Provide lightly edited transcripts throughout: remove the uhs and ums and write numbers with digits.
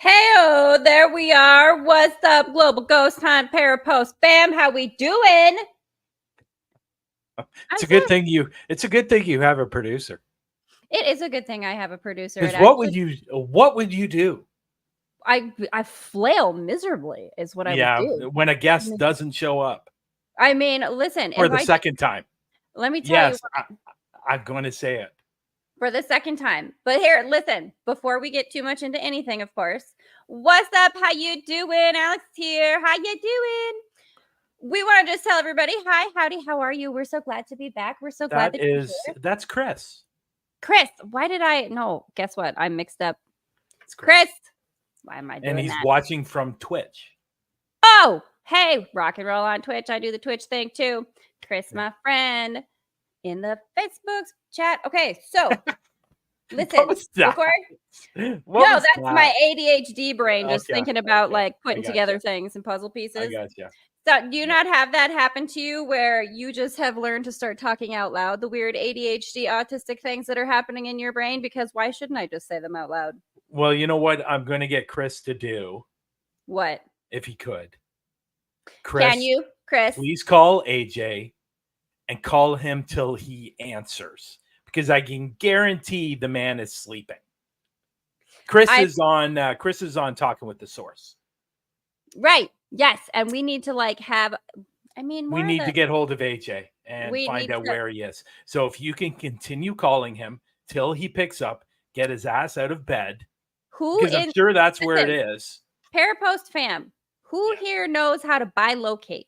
Heyo, there we are. What's up, Global Ghost Hunt Parapost fam? How we doing? It's a good thing you have a producer. It is a good thing I have a producer. What would you do? I flail miserably is what I would do. When a guest doesn't show up. I mean, listen. For the second time. Let me tell you. I'm going to say it. For the second time. But here, listen, before we get too much into anything, of course. What's up? How you doing? Alex here. How you doing? We want to just tell everybody, hi, howdy, how are you? We're so glad to be back. We're so glad that you're here. That's Chris. Chris, why did I? No, guess what? I'm mixed up. It's Chris. Why am I doing that? And he's watching from Twitch. Oh, hey, rock and roll on Twitch. I do the Twitch thing too. Chris, my friend, in the Facebook chat. Okay, so listen. That's my ADHD brain just thinking about like putting together things and puzzle pieces. I gotcha. So do you not have that happen to you where you just have learned to start talking out loud, the weird ADHD autistic things that are happening in your brain? Because why shouldn't I just say them out loud? Well, you know what I'm going to get Chris to do What? if he could. Can Chris, you, Chris? please call AJ and call him till he answers, because I can guarantee the man is sleeping. Chris is on Talking with the Source. Right. Yes. And we need to like have, I mean, We need to get hold of AJ and find out where he is. So if you can continue calling him till he picks up, get his ass out of bed. Because I'm sure that's where it is. Parapost fam, who here knows how to buy locate?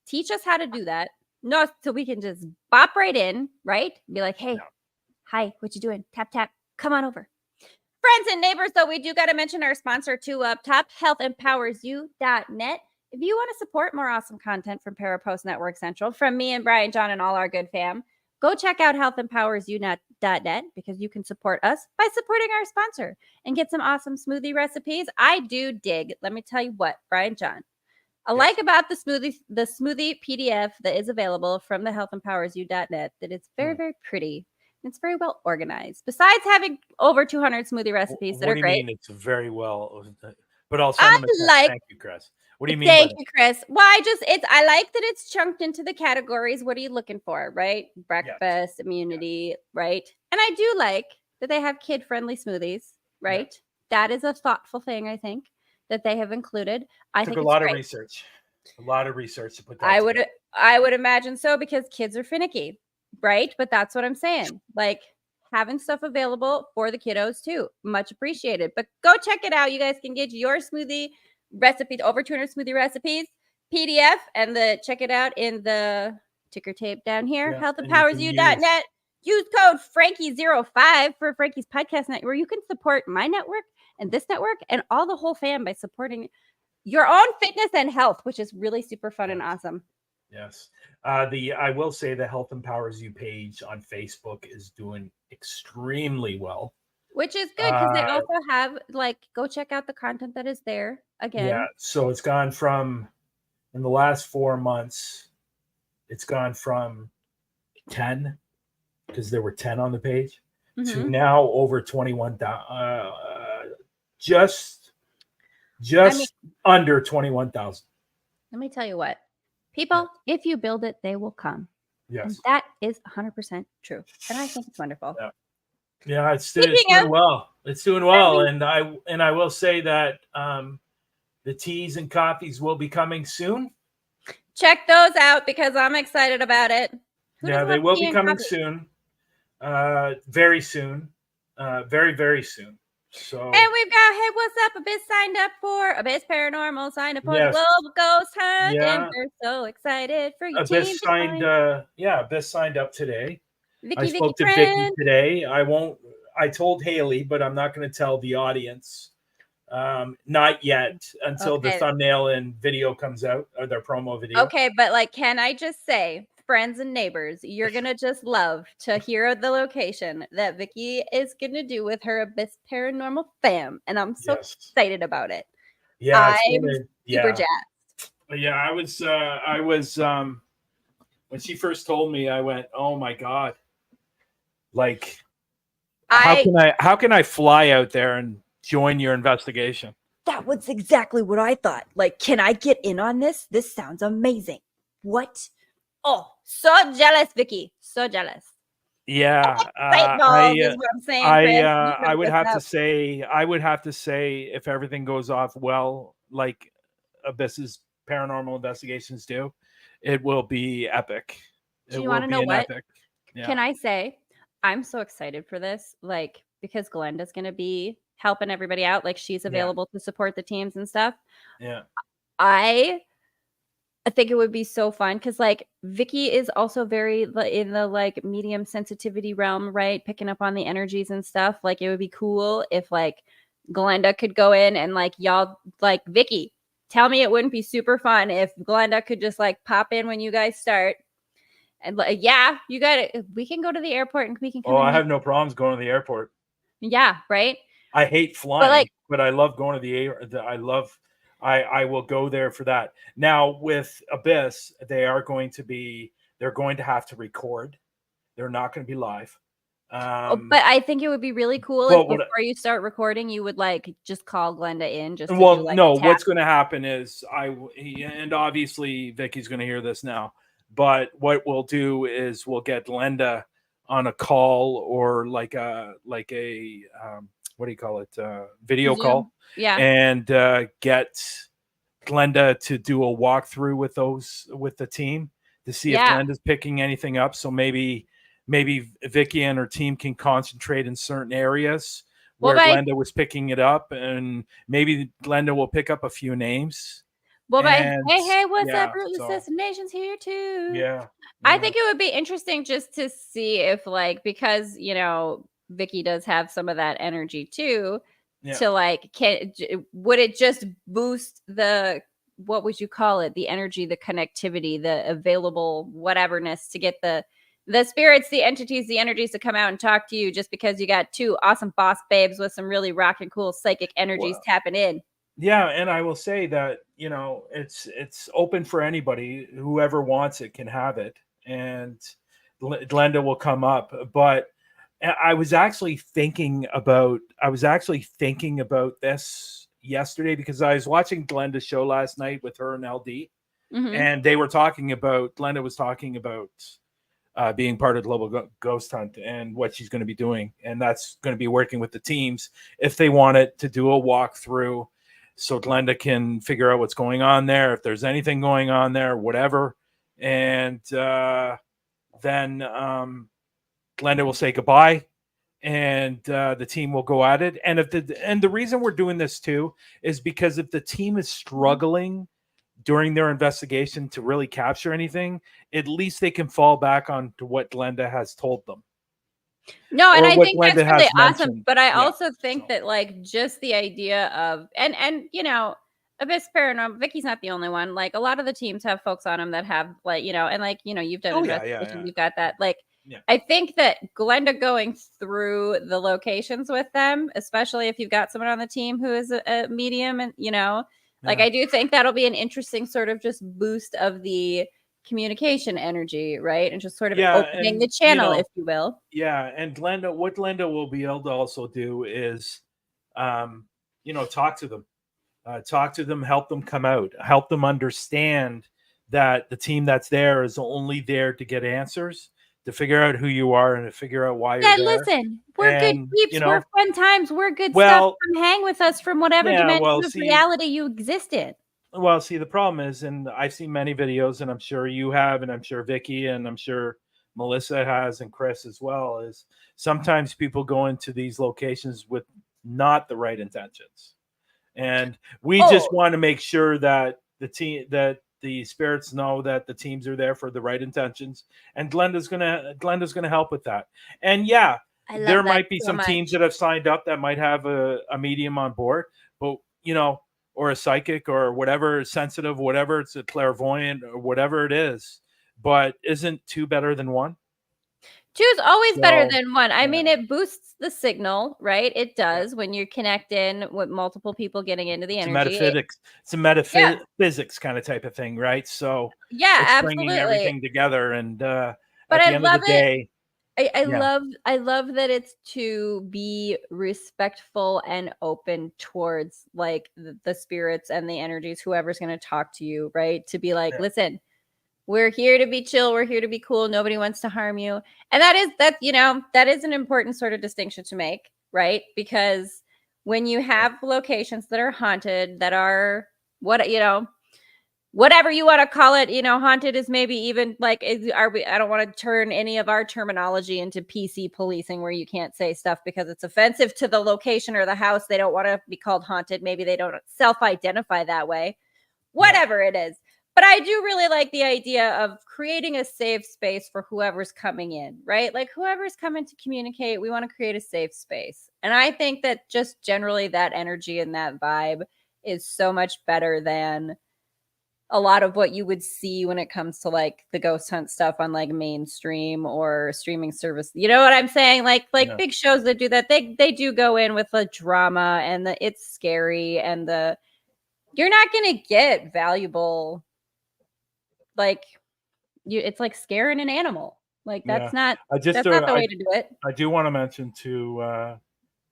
Teach us how to do that. No, so we can just bop right in, right? Be like, hey, hi, what you doing? Tap, tap, come on over. Friends and neighbors, though, we do got to mention our sponsor too up top, healthempowersyou.net. If you want to support more awesome content from Parapost Network Central, from me and Brian John and all our good fam, go check out healthempowersyou.net because you can support us by supporting our sponsor and get some awesome smoothie recipes. I do dig. Let me tell you what, Brian John, I like about the smoothie PDF that is available from the healthempowersyou.net that it's very, very pretty. It's very well organized. Besides having over 200 smoothie recipes that are great. What do you mean it's very well? But I'll send them a text. Thank you, Chris. What do you mean? Thank you, Chris. Well, I like that it's chunked into the categories. What are you looking for, right? Breakfast, immunity, right? And I do like that they have kid-friendly smoothies, right? Yeah. That is a thoughtful thing, I think, that they have included. I think a lot of research. A lot of research to put that together. I would imagine so, because kids are finicky, right? But that's what I'm saying. Like, having stuff available for the kiddos too. Much appreciated. But go check it out. You guys can get your smoothie recipes, over 200 smoothie recipes, PDF, and check it out in the ticker tape down here, healthempowersyou.net. Use code Frankie05 for Frankie's Podcast Network, where you can support my network and this network and all the whole fam by supporting your own fitness and health, which is really super fun and awesome. Yes. I will say the Health Empowers You page on Facebook is doing extremely well. Which is good, because they also have, like, go check out the content that is there again. Yeah. So it's gone from, in the last 4 months, it's gone from 10, because there were 10 on the page, to now over 21,000. Just under 21,000. Let me tell you what. People, if you build it, they will come. Yes. And that is 100% true. And I think it's wonderful. Yeah, it's doing well. It's doing well. And I will say that the teas and coffees will be coming soon. Check those out, because I'm excited about it. They will be coming soon. Very soon. Very, very soon. So, and we've got, hey, what's up? Abyss signed up for Abyss Paranormal, signed up for the Global Ghost Hunt, and we're so excited for you. Abyss signed up today. I spoke to Vicky today. I told Haleigh, but I'm not going to tell the audience. Not yet, until the thumbnail and video comes out, or their promo video. Okay, but like, can I just say, friends and neighbors, you're going to just love to hear the location that Vicky is going to do with her Abyss Paranormal fam. And I'm so excited about it. Yeah. I'm super jazzed. Yeah, I was, when she first told me, I went, oh my God. Like, how can I fly out there and join your investigation? That was exactly what I thought. Like, can I get in on this? This sounds amazing. What? Oh, so jealous, Vicky. So jealous. Yeah. Is what I'm saying, I would have to say, if everything goes off well, like Abyss's paranormal investigations do, it will be epic. Do you want to know what? Yeah. Can I say, I'm so excited for this, like, because Glenda's going to be helping everybody out. Like, she's available to support the teams and stuff. Yeah. I think it would be so fun, because like Vicky is also very in the like medium sensitivity realm, right? Picking up on the energies and stuff. Like, it would be cool if like Glenda could go in and like, y'all, like, Vicky, tell me it wouldn't be super fun if Glenda could just like pop in when you guys start. And like, yeah, you got it. We can go to the airport and we can come I have no problems going to the airport. Yeah, right. I hate flying, but I love going to the air. I will go there for that. Now with Abyss, they're going to have to record. They're not going to be live. But I think it would be really cool if before you start recording, you would like just call Glenda in just to do like no, what's going to happen is and obviously Vicky's going to hear this now, but what we'll do is we'll get Glenda on a call or like a what do you call it? Video Zoom call. Yeah. And get Glenda to do a walkthrough with the team to see if Glenda's picking anything up. So maybe Vicky and her team can concentrate in certain areas where Glenda was picking it up, and maybe Glenda will pick up a few names. Well, hey, what's up? Rootless Assassinations here too. Yeah. I think it would be interesting just to see if like, because, you know, Vicky does have some of that energy too, to like, would it just boost the, what would you call it? The energy, the connectivity, the available whateverness to get the spirits, the entities, the energies to come out and talk to you just because you got two awesome boss babes with some really rockin' cool psychic energies tapping in. Yeah, and I will say that, you know, it's open for anybody. Whoever wants it can have it, and Glenda will come up. But I was actually thinking about this yesterday because I was watching Glenda's show last night with her and LD, and they were talking about, Glenda was talking about being part of Global Ghost Hunt and what she's going to be doing. And that's going to be working with the teams if they wanted to do a walkthrough so Glenda can figure out what's going on there, if there's anything going on there, whatever. And then Glenda will say goodbye and the team will go at it. And the reason we're doing this too is because if the team is struggling during their investigation to really capture anything, at least they can fall back on to what Glenda has told them. No, and I think that's really awesome. But I also think that like just the idea of and you know, Abyss Paranormal, Vicky's not the only one. Like a lot of the teams have folks on them that have like, you know, and like, you know, you've done investigations, you've got that. Like I think that Glenda going through the locations with them, especially if you've got someone on the team who is a medium, and you know, like I do think that'll be an interesting sort of just boost of the communication energy, right? And just sort of opening the channel, if you will. Yeah, and what Glenda will be able to also do is, you know, talk to them, help them come out, help them understand that the team that's there is only there to get answers, to figure out who you are and to figure out why you're there. Listen, we're good peeps. You know, we're fun times. We're good stuff. Come hang with us from whatever dimension of reality you exist in. Well, see, the problem is, and I've seen many videos, and I'm sure you have, and I'm sure Vicky, and I'm sure Melissa has, and Chris as well, is sometimes people go into these locations with not the right intentions. And we just want to make sure that the spirits know that the teams are there for the right intentions. And Glenda's gonna help with that. And yeah, there might be some teams that have signed up that might have a medium on board, but you know, or a psychic or whatever, sensitive, whatever, it's a clairvoyant or whatever it is. But isn't two better than one? Two is always better than one. I mean, it boosts the signal, right? It does when you connect in with multiple people getting into the energy. It's a metaphysics kind of type of thing, right? So it's bringing everything together. And but at the end of the day, I love that it's to be respectful and open towards like the spirits and the energies, whoever's going to talk to you, right? To be like, listen, we're here to be chill. We're here to be cool. Nobody wants to harm you. And that is an important sort of distinction to make, right? Because when you have locations that are haunted, that are whatever you want to call it, you know, haunted is maybe even like, I don't want to turn any of our terminology into PC policing where you can't say stuff because it's offensive to the location or the house. They don't want to be called haunted. Maybe they don't self-identify that way, whatever it is. But I do really like the idea of creating a safe space for whoever's coming in, right? Like whoever's coming to communicate, we want to create a safe space. And I think that just generally that energy and that vibe is so much better than a lot of what you would see when it comes to like the ghost hunt stuff on like mainstream or streaming service. You know what I'm saying? Like big shows that do that, they do go in with the drama and it's scary and you're not going to get valuable, like, it's like scaring an animal. Like, that's not the way to do it. I do want to mention to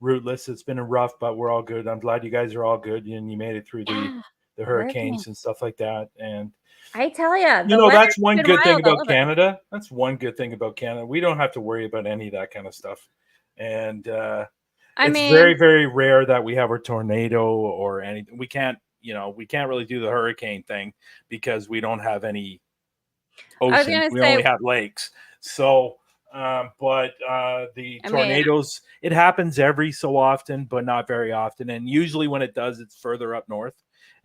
Rootless, it's been a rough, but we're all good. I'm glad you guys are all good and you made it through the hurricanes and stuff like that. And I tell you, that's one good thing about Canada. That's one good thing about Canada. We don't have to worry about any of that kind of stuff. And it's very, very rare that we have a tornado or anything. We can't really do the hurricane thing because we don't have any ocean. We only have lakes. So, but the tornadoes, it happens every so often, but not very often. And usually when it does, it's further up north.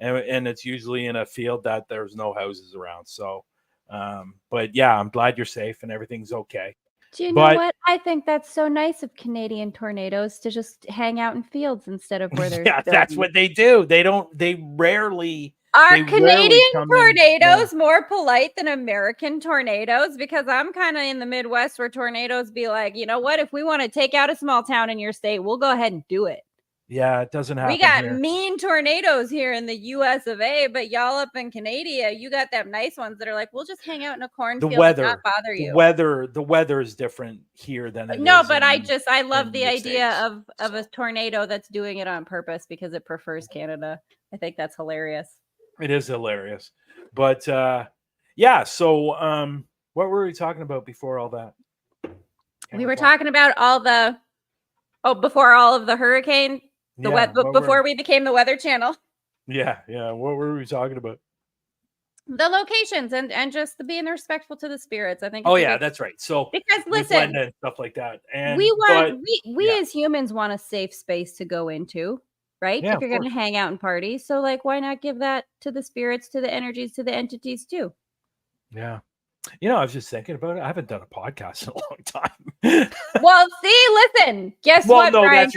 And it's usually in a field that there's no houses around. So, but yeah, I'm glad you're safe and everything's okay. Do you know what? I think that's so nice of Canadian tornadoes to just hang out in fields instead of where there's buildings. That's what they do. They rarely. Are Canadian tornadoes more polite than American tornadoes? Because I'm kind of in the Midwest where tornadoes be like, you know what? If we want to take out a small town in your state, we'll go ahead and do it. Yeah, it doesn't happen. We got mean tornadoes here in the US of A, but y'all up in Canada, you got them nice ones that are like, we'll just hang out in a cornfield and not bother you. The weather is different here than it No, is but I love the idea of a tornado that's doing it on purpose because it prefers Canada. I think that's hilarious. It is hilarious. But yeah, so what were we talking about before all that? We were talking about before all of the hurricane. Before we became the Weather Channel. Yeah. What were we talking about? The locations and just being respectful to the spirits. I think. That's right. So because listen, and stuff like that, and we as humans want a safe space to go into, right? Yeah, if you're going to hang out and party, so like, why not give that to the spirits, to the energies, to the entities too? Yeah. I was just thinking about it. I haven't done a podcast in a long time. Well, listen. Guess what, Brian?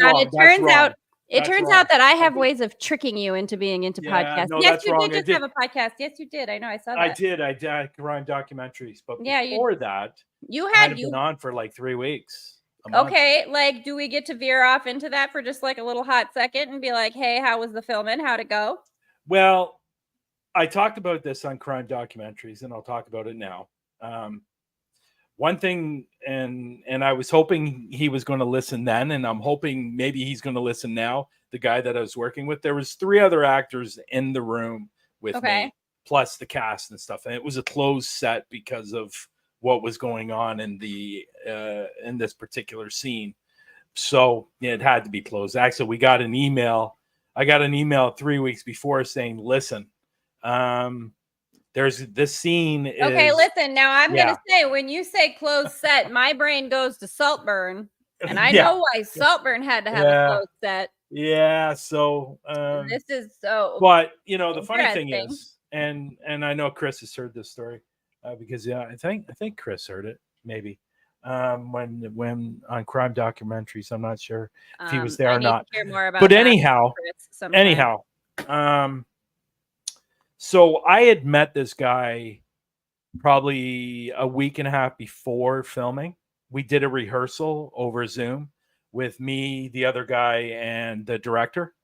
It turns out that I have ways of tricking you into being into podcasts. No, yes, you did have a podcast. Yes, you did. I know. I saw that. I did run documentaries, but before that, you had been on for like 3 weeks. Okay, like, do we get to veer off into that for just like a little hot second and be like, hey, how was the filming? How'd it go? Well, I talked about this on crime documentaries, and I'll talk about it now. One thing, and I was hoping he was going to listen then, and I'm hoping maybe he's going to listen now. The guy that I was working with, there was 3 other actors in the room with me, plus the cast and stuff, and it was a closed set because of what was going on in this particular scene. So it had to be closed. Actually, we got an email. I got an email 3 weeks before saying, "Listen, there's this scene." Okay, listen. Now I'm gonna say, when you say closed set, my brain goes to Saltburn, and I know why Saltburn had to have a closed set. Yeah. So this is so. But the funny thing is, and I know Chris has heard this story because I think Chris heard it maybe when on crime documentaries. I'm not sure if he was there or not. Hear more about but anyhow. So I had met this guy probably a week and a half before filming. We did a rehearsal over Zoom with me, the other guy, and the director.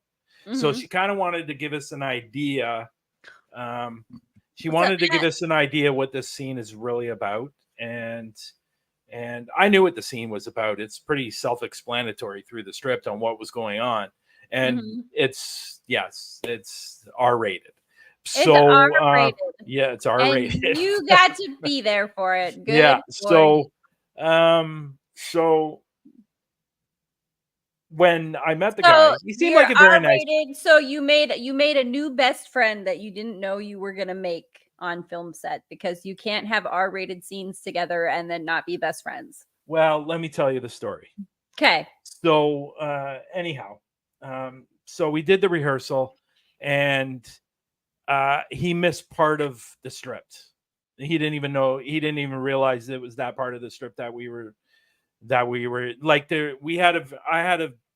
Mm-hmm. So she kind of wanted to give us an idea. She wanted to give us an idea what this scene is really about. And I knew what the scene was about. It's pretty self-explanatory through the script on what was going on. And it's R-rated. So R-rated. It's R-rated. And you got to be there for it. Good. Yeah. So when I met the guy, he seemed like a very nice. So you made a new best friend that you didn't know you were gonna make on film set, because you can't have R-rated scenes together and then not be best friends. Well, let me tell you the story. Okay. So anyhow, so we did the rehearsal, and he missed part of the script. He didn't even realize it was that part of the script that we were like there.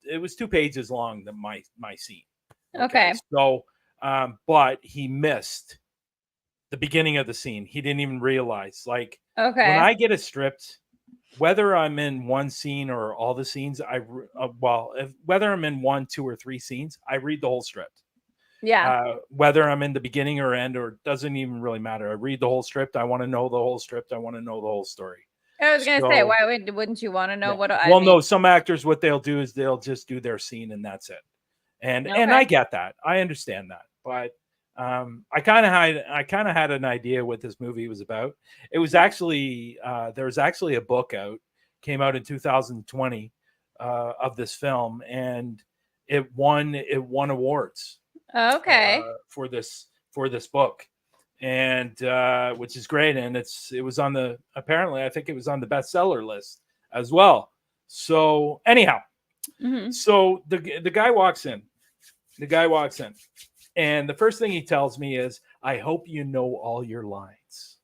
It was 2 pages long, my scene. Okay. So, but he missed the beginning of the scene. He didn't even realize. Like, when I get a script, whether I'm in one scene or all the scenes, whether I'm in 1, 2, or 3 scenes, I read the whole script. Yeah. Whether I'm in the beginning or end, or doesn't even really matter. I read the whole script. I want to know the whole script. I want to know the whole story. I was gonna say, why wouldn't you want to know what I Well, mean? no, some actors, what they'll do is they'll just do their scene and that's it. And I get that. I understand that. But I kind of had an idea what this movie was about. It was actually there was actually a book out, came out in 2020 of this film, and it won awards. Okay. For this book, and which is great, and it was on the, apparently I think it was on the bestseller list as well. So anyhow, so the guy walks in. And the first thing he tells me is, I hope you know all your lines.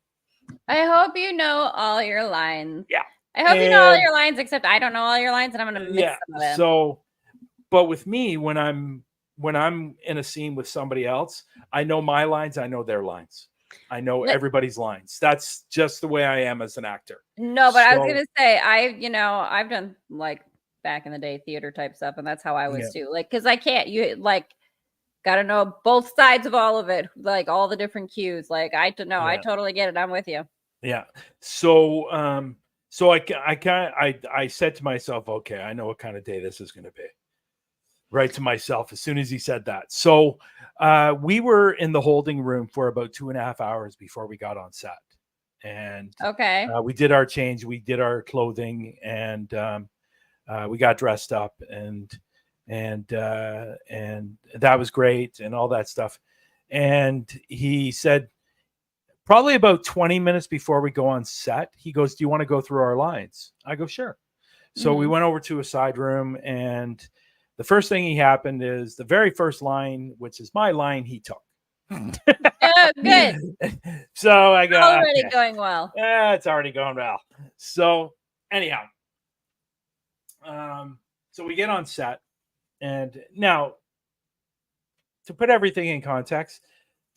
I hope you know all your lines. Yeah. I hope you know all your lines, except I don't know all your lines, and I'm going to miss some of them. So, but with me, when I'm in a scene with somebody else, I know my lines, I know their lines. I know everybody's lines. That's just the way I am as an actor. No, but I was going to say, I've done like back in the day theater type stuff, and that's how I was too. Like, because I can't, you like, got to know both sides of all of it, like all the different cues. Like, I don't know. I totally get it. I'm with you. Yeah. So, I said to myself, okay, I know what kind of day this is going to be. Right to myself as soon as he said that. So we were in the holding room for about 2.5 hours before we got on set. And we did our change, we did our clothing, and we got dressed up, and that was great and all that stuff. And he said, probably about 20 minutes before we go on set, he goes, do you want to go through our lines? I go, sure. So we went over to a side room, and the first thing he happened is the very first line, which is my line, he took. Good. So I go, already going well. Yeah, it's already going well. So anyhow, so we get on set, and now to put everything in context,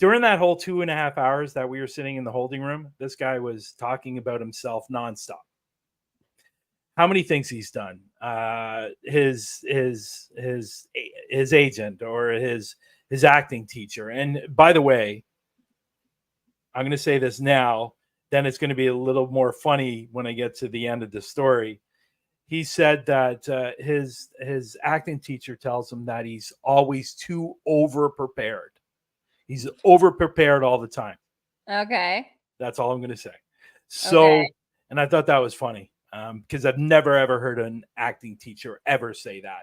during that whole 2.5 hours that we were sitting in the holding room, this guy was talking about himself nonstop. How many things he's done, his agent or his acting teacher. And by the way, I'm going to say this now, then it's going to be a little more funny when I get to the end of the story. He said that his acting teacher tells him that he's always too over prepared. He's over prepared all the time. Okay. That's all I'm going to say. So, and I thought that was funny. Because I've never ever heard an acting teacher ever say that.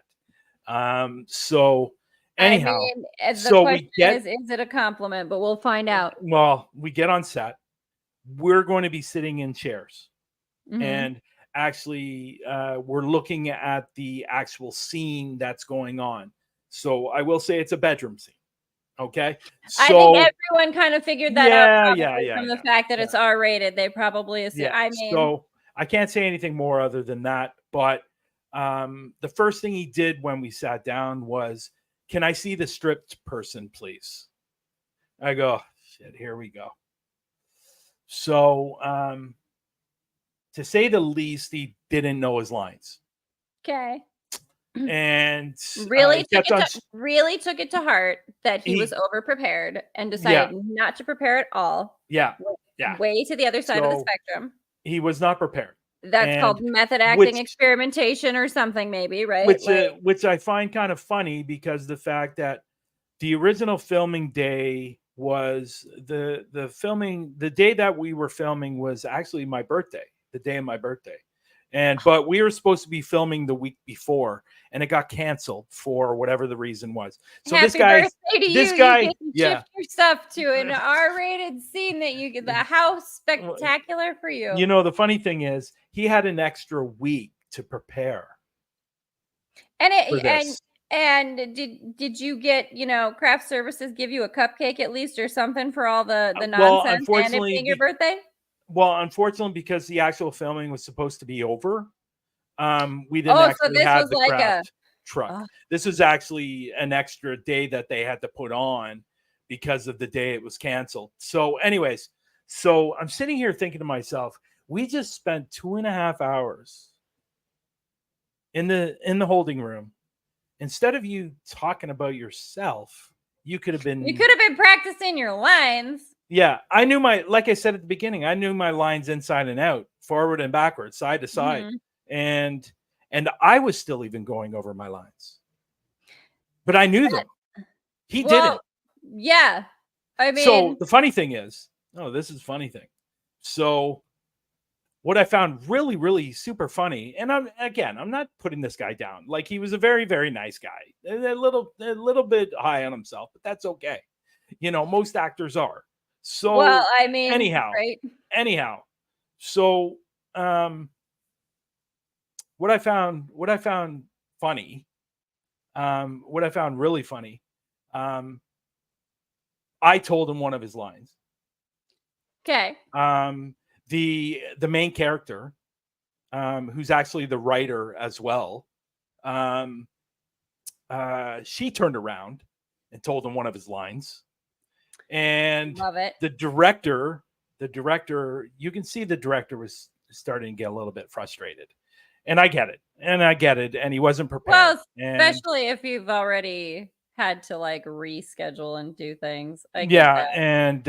So anyhow, I mean, the question is it a compliment? But we'll find out. Well, we get on set. We're going to be sitting in chairs, and actually, we're looking at the actual scene that's going on. So I will say it's a bedroom scene. Okay. So, I think everyone kind of figured that out from the fact that it's R-rated. They probably assume. Yeah. I mean, so I can't say anything more other than that. But the first thing he did when we sat down was, can I see the stripped person, please? I go, shit, here we go. So to say the least, he didn't know his lines. Okay. And really took it to heart that he was over prepared and decided not to prepare at all. Yeah. Way to the other side of the spectrum. He was not prepared. That's called method acting, experimentation or something, maybe, right? Which I find kind of funny, because the fact that the original filming day was the day that we were filming was actually my birthday, the day of my birthday. But we were supposed to be filming the week before, and it got canceled for whatever the reason was. So Happy birthday to you. This guy, you shift your stuff to an R-rated scene that you get. How spectacular for you. You know, the funny thing is, he had an extra week to prepare. And did you get, craft services give you a cupcake at least or something for all the nonsense and it being your birthday? Well, unfortunately, because the actual filming was supposed to be over, we didn't actually have the craft truck. This was actually an extra day that they had to put on because of the day it was canceled. So anyways, I'm sitting here thinking to myself, we just spent 2.5 hours in the holding room. Instead of you talking about yourself You could have been practicing your lines. Yeah, I knew like I said at the beginning, I knew my lines inside and out, forward and backwards, side to side. And I was still even going over my lines. But I knew them. He didn't. Yeah. I mean, so the funny thing is, this is a funny thing. So what I found really, really super funny, and I'm not putting this guy down. Like, he was a very, very nice guy. A little bit high on himself, but that's okay. Most actors are. So, well, I mean, anyhow, so, what I found funny, what I found really funny, I told him one of his lines. Okay. The main character, who's actually the writer as well, she turned around and told him one of his lines. And love it. The director, you can see the director was starting to get a little bit frustrated. And I get it. And he wasn't prepared. Well, especially if you've already had to like reschedule and do things. I get that. And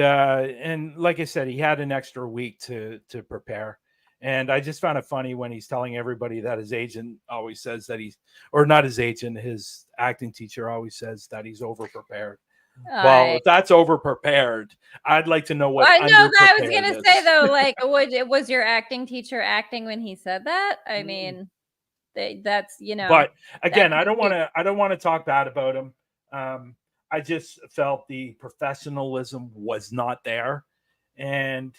like I said, he had an extra week to prepare. And I just found it funny when he's telling everybody that his agent always says that not his agent, his acting teacher always says that he's over prepared. Well, if that's over prepared, I'd like to know what. I know that I was going to say though, like, was your acting teacher acting when he said that? I mean, that's But again, I don't want to talk bad about him. I just felt the professionalism was not there, and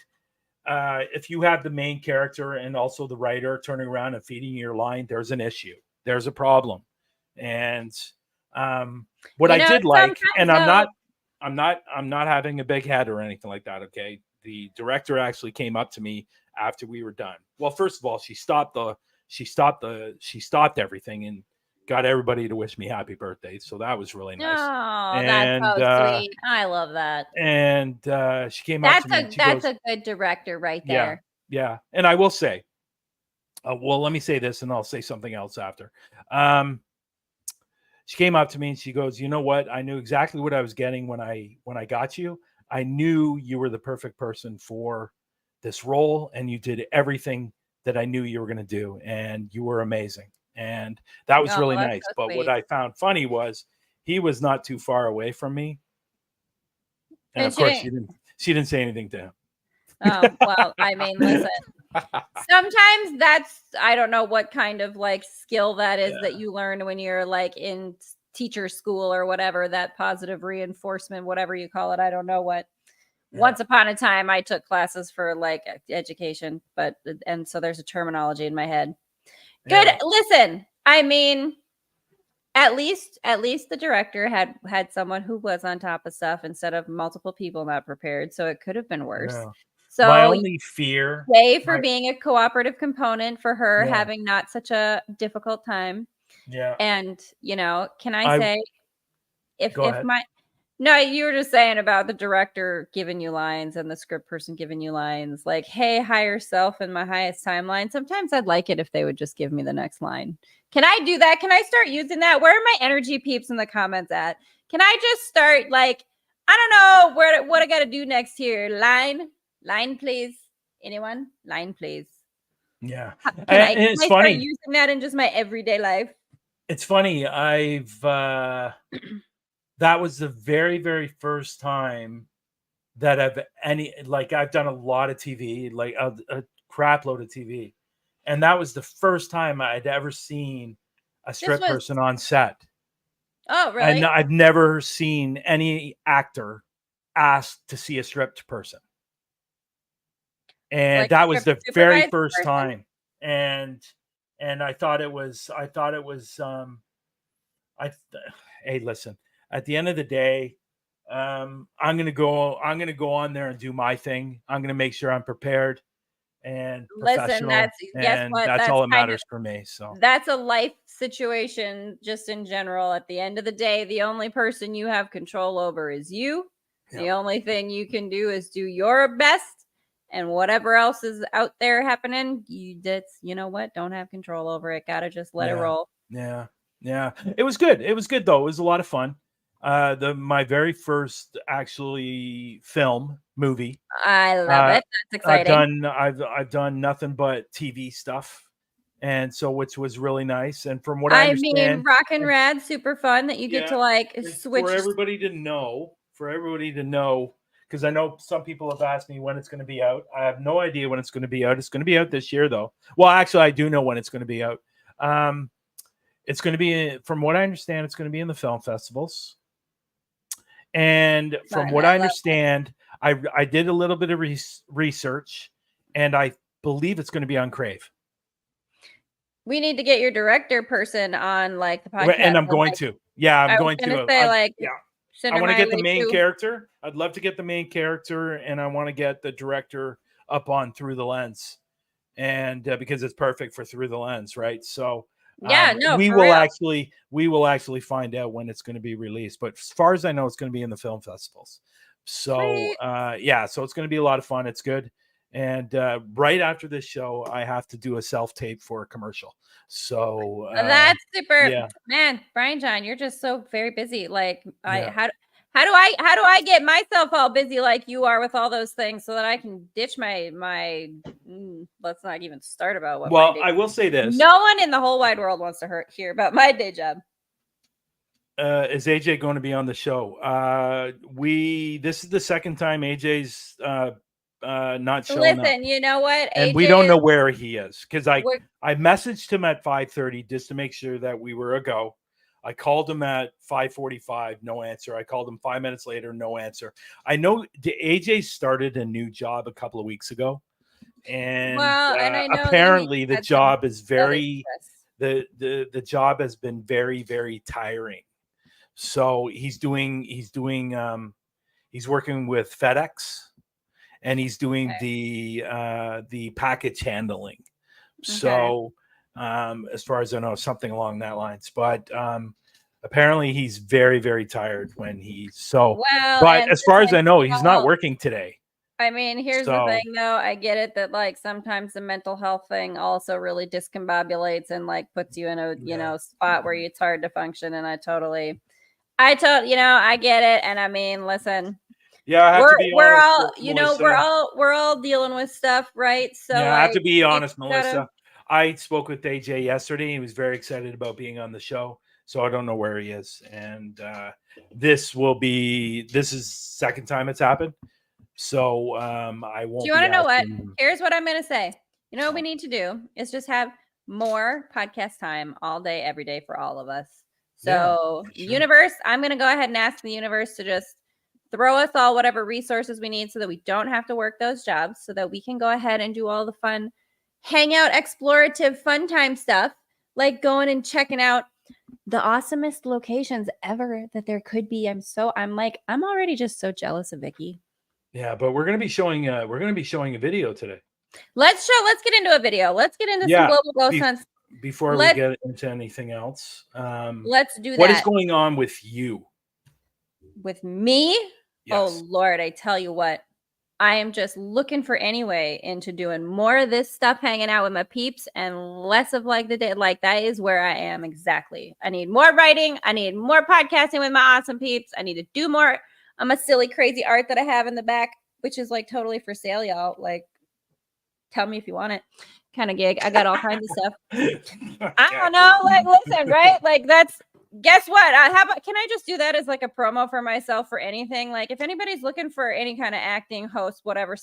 if you have the main character and also the writer turning around and feeding your line, there's an issue. There's a problem, and what I did like, and I'm not having a big head or anything like that. Okay. The director actually came up to me after we were done. Well, first of all, she stopped everything and got everybody to wish me happy birthday. So that was really nice. Oh, that's so sweet. I love that. And she came up to me. That's a good director right there. Yeah. And I will say, well, let me say this and I'll say something else after. She came up to me and she goes, "You know what? I knew exactly what I was getting when I got you. I knew you were the perfect person for this role, and you did everything that I knew you were going to do, and you were amazing." And that was really nice. So but what I found funny was he was not too far away from me, and of course she didn't say anything to him. Oh, well, I mean, listen. Sometimes I don't know what kind of like skill that is that you learn when you're like in teacher school or whatever, that positive reinforcement, whatever you call it. I don't know what. Once upon a time, I took classes for like education, and so there's a terminology in my head. Good. Listen, I mean, at least the director had someone who was on top of stuff instead of multiple people not prepared. So it could have been worse. Yeah. So my only fear, for being a cooperative component, for her having not such a difficult time. Yeah. And can I say no, you were just saying about the director giving you lines and the script person giving you lines like, "Hey, higher self in my highest timeline." Sometimes I'd like it if they would just give me the next line. Can I do that? Can I start using that? Where are my energy peeps in the comments at? Can I just start like, I don't know what I got to do next here? Line, please. Anyone? Line, please. Yeah. Can I start using that in just my everyday life? It's funny. That was the very, very first time that I've done a lot of TV, like a crap load of TV. And that was the first time I'd ever seen a strip person on set. Oh, really? And I've never seen any actor asked to see a stripped person. And like that was the very first time. And I thought it was, hey, listen, at the end of the day, I'm going to go on there and do my thing. I'm going to make sure I'm prepared and professional. Listen, that's all that matters for me. So that's a life situation just in general. At the end of the day, the only person you have control over is you. Yeah. The only thing you can do is do your best, and whatever else is out there happening, you know what? Don't have control over it. Gotta just let it roll. Yeah. It was good. It was good though. It was a lot of fun. My very first actually movie. I love it. That's exciting. I've done nothing but TV stuff, and so which was really nice. And from what I understand, rockin' rad, super fun that you get to like switch. For everybody to know, because I know some people have asked me when it's going to be out. I have no idea when it's going to be out. It's going to be out this year, though. Well, actually, I do know when it's going to be out. It's going to be, from what I understand, it's going to be in the film festivals. And from what I understand, I did a little bit of research, and I believe it's going to be on Crave. We need to get your director person on like the podcast. And I'm going to. Yeah, I'm going to. Say, yeah. I want to get the main character. I'd love to get the main character, and I want to get the director up on Through the Lens, and because it's perfect for Through the Lens, right? So we will actually find out when it's going to be released. But as far as I know, it's going to be in the film festivals. So so it's going to be a lot of fun. It's good. And right after this show, I have to do a self-tape for a commercial. So that's super, man. Brian John, you're just so very busy. Like, how do I get myself all busy like you are with all those things so that I can ditch my let's not even start about what. Well, I will say this: no one in the whole wide world wants to hear about my day job. Is AJ going to be on the show? This is the second time AJ's not showing up. Listen, you know what? And we don't know where he is, because I messaged him at 5:30 just to make sure that we were a go. I called him at 5:45, no answer. I called him 5 minutes later, no answer. I know AJ started a new job a couple of weeks ago, and I know apparently the job is the job has been very, very tiring. So he's working with FedEx. And he's doing the package handling. So as far as I know, something along that lines. But apparently he's very, very tired when but as far as I know, he's not working today. I mean, here's the thing though. I get it that like sometimes the mental health thing also really discombobulates and like puts you in a spot where it's hard to function. And I get it. And I mean, listen. Yeah, I have to be honest. We're all dealing with stuff, right? So yeah, I have to be honest, Melissa. I spoke with AJ yesterday. He was very excited about being on the show. So I don't know where he is. And this is second time it's happened. So I won't. Do you want to know what? Here's what I'm gonna say. You know what we need to do is just have more podcast time all day, every day for all of us. So universe, I'm gonna go ahead and ask the universe to just throw us all whatever resources we need so that we don't have to work those jobs, so that we can go ahead and do all the fun, hangout, explorative, fun time stuff, like going and checking out the awesomest locations ever that there could be. I'm already just so jealous of Vicky. Yeah, but we're going to be showing a video today. Let's get into a video. Let's get into some global ghost hunts before we get into anything else. Let's do that. What is going on with you? With me? Yes. Oh Lord, I tell you what, I am just looking for any way into doing more of this stuff, hanging out with my peeps, and less of like the day. Like that is where I am exactly. I need more writing. I need more podcasting with my awesome peeps. I need to do more. I'm a silly, crazy art that I have in the back, which is like totally for sale, y'all. Like, tell me if you want it. Kind of gig. I got all kinds of stuff. I don't know. Like, listen, right? Like that's. Guess what? Can I just do that as like a promo for myself for anything? Like if anybody's looking for any kind of acting, host, whatever,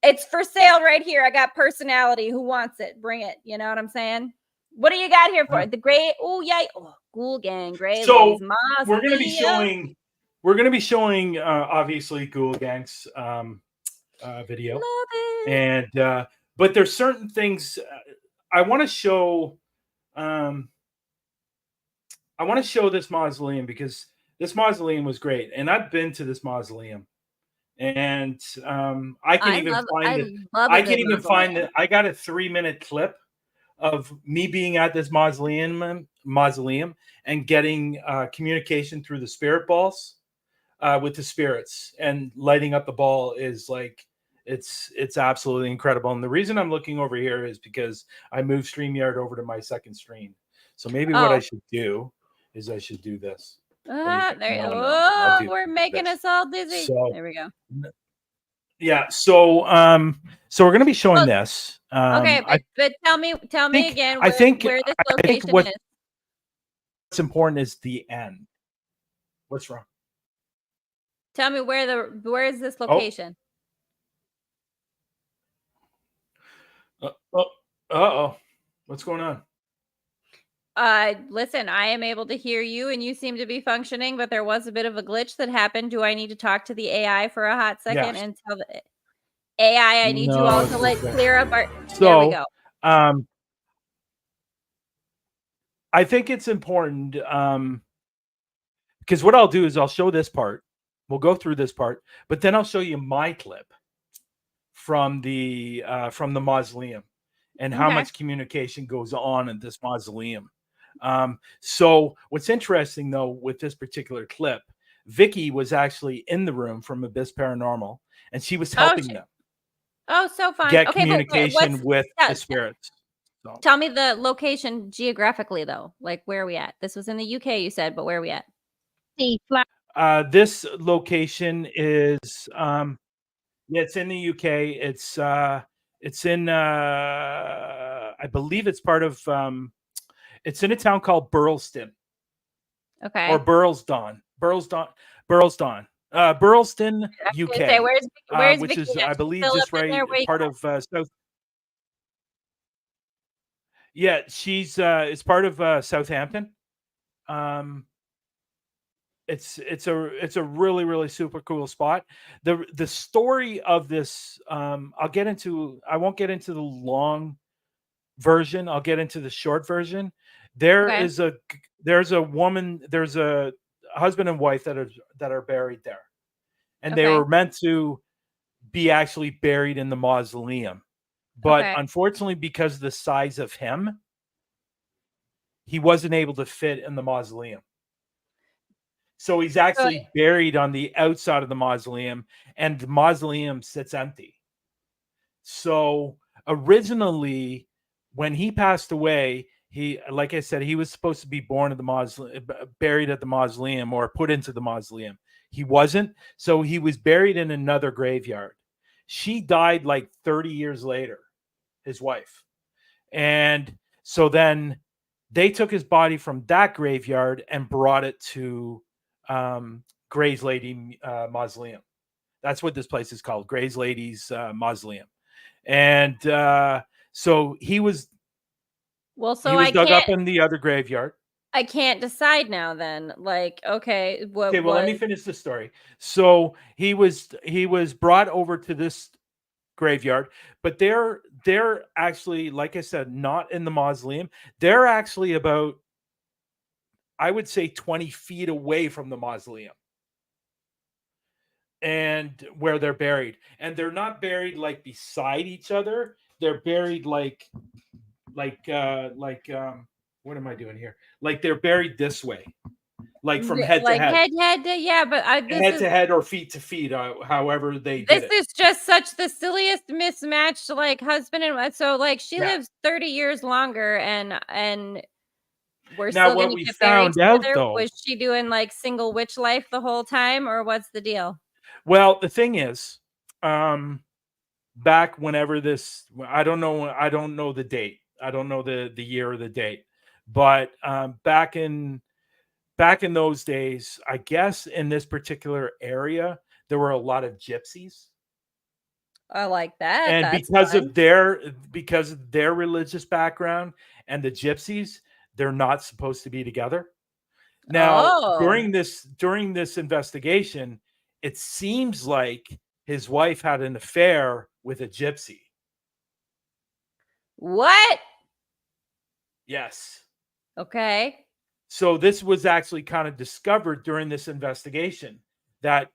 it's for sale right here. I got personality. Who wants it? Bring it. You know what I'm saying? What do you got here for? The great, Ghoul Gang, great. So we're going to be showing obviously Ghoul Gang's video. Love it. And but there's certain things I want to show. I want to show this mausoleum because this mausoleum was great, and I've been to this mausoleum, and I can even find it. I got a 3-minute clip of me being at this mausoleum and getting communication through the spirit balls with the spirits, and lighting up the ball is like it's absolutely incredible. And the reason I'm looking over here is because I moved StreamYard over to my second screen. So maybe what I should do is I should do this. We're making us all dizzy. So, there we go. Yeah. So we're going to be showing this. Okay, but tell me again where this location is. What's important is the end. What's wrong? Tell me where is this location? Uh-oh. What's going on? Listen, I am able to hear you and you seem to be functioning, but there was a bit of a glitch that happened. Do I need to talk to the AI for a hot second and tell the AI I need you all to like clear up our there we go. I think it's important because what I'll do is I'll show this part. We'll go through this part, but then I'll show you my clip from the mausoleum and how much communication goes on in this mausoleum. So what's interesting though with this particular clip, Vicky was actually in the room from Abyss Paranormal, and she was helping them. Oh, so fun. Get communication with the spirits. So. Tell me the location geographically though. Like where are we at? This was in the UK, you said, but where are we at? This location is it's in the UK. It's in I believe it's part of it's in a town called Burleston. Okay. Or Burlesdon, Burleston, UK. Say, where's which Vicky? Is I believe just right part of South. Yeah, she's it's part of Southampton. It's a really super cool spot. The story of this I won't get into the long version. I'll get into the short version. There's a husband and wife that are buried there, and they were meant to be actually buried in the mausoleum, but unfortunately because of the size of him, he wasn't able to fit in the mausoleum. So he's actually buried on the outside of the mausoleum, and the mausoleum sits empty. So originally, when he passed away, he, like I said, he was supposed to be born at the mausoleum, buried at the mausoleum, or put into the mausoleum. He wasn't, so he was buried in another graveyard. She died like 30 years later, his wife, and so then they took his body from that graveyard and brought it to Gray's Lady Mausoleum. That's what this place is called, Gray's Lady's Mausoleum. And so he was dug up in the other graveyard. I can't decide now then. Like, okay, let me finish the story. So he was brought over to this graveyard, but they're actually, like I said, not in the mausoleum. They're actually about, I would say, 20 feet away from the mausoleum and where they're buried. And they're not buried like beside each other. They're buried like what am I doing here? Like they're buried this way, like from head to head. Yeah, but head to head or feet to feet, however they did it. This is just such the silliest mismatched, like, husband and wife. So like she lives 30 years longer, and we're now still what we found out though, was she doing like single witch life the whole time, or what's the deal? Well, the thing is, back whenever this, I don't know the date. I don't know the year or the date, but back in those days, I guess in this particular area, there were a lot of gypsies. I like that. And because of their religious background and the gypsies, they're not supposed to be together. Now, during this investigation, it seems like his wife had an affair with a gypsy. What? Yes. Okay. So this was actually kind of discovered during this investigation, that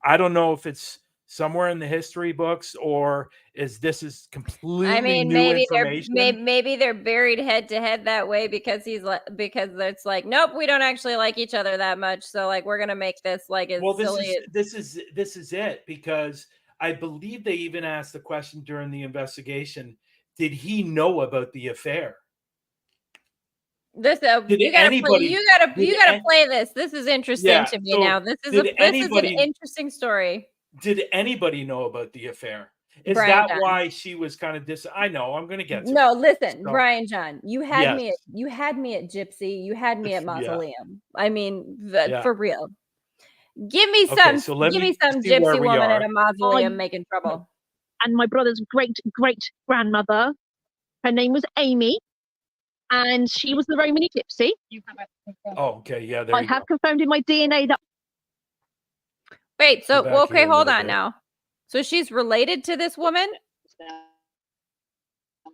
I don't know if it's somewhere in the history books or this is completely new information. Maybe they're buried head to head that way because it's like, nope, we don't actually like each other that much, so like we're gonna make this like as silly. This is it, because I believe they even asked the question during the investigation: did he know about the affair? This you gotta play this. This is interesting to me now. This is an interesting story. Did anybody know about the affair? Is Brian that John. why she was kind of I know, I'm gonna get to No, it. listen, so, Brian John, you had me at Gypsy, you had me at Mausoleum. I mean, for real. Give me some gypsy woman at a mausoleum making trouble. And my brother's great-great-grandmother, her name was Amy, and she was the Romany gypsy. Oh, okay, yeah, I have confirmed in my DNA that. Wait, so okay, hold on now. So she's related to this woman?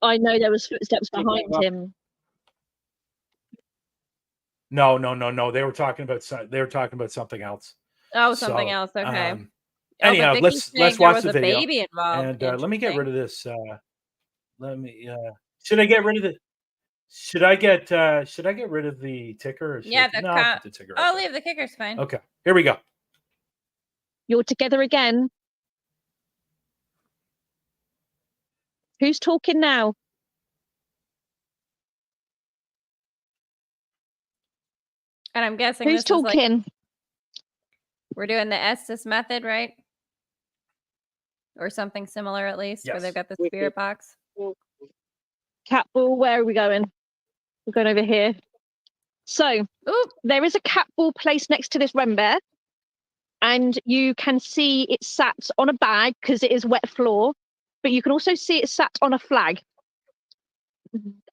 I know there was footsteps behind him. No. They were talking about something else. Oh, something else. Okay. Anyhow, let's watch the video. Baby involved. And let me get rid of this. Should I get rid of the? Should I get rid of the ticker? The ticker. I'll leave the kicker's fine. Okay, here we go. You're together again. Who's talking now? And I'm guessing who's talking? We're doing the Estes method, right? Or something similar, at least, where they've got the spirit box. Cat ball, where are we going? We're going over here. So, there is a cat ball placed next to this REM bear, and you can see it sat on a bag because it is wet floor, but you can also see it sat on a flag.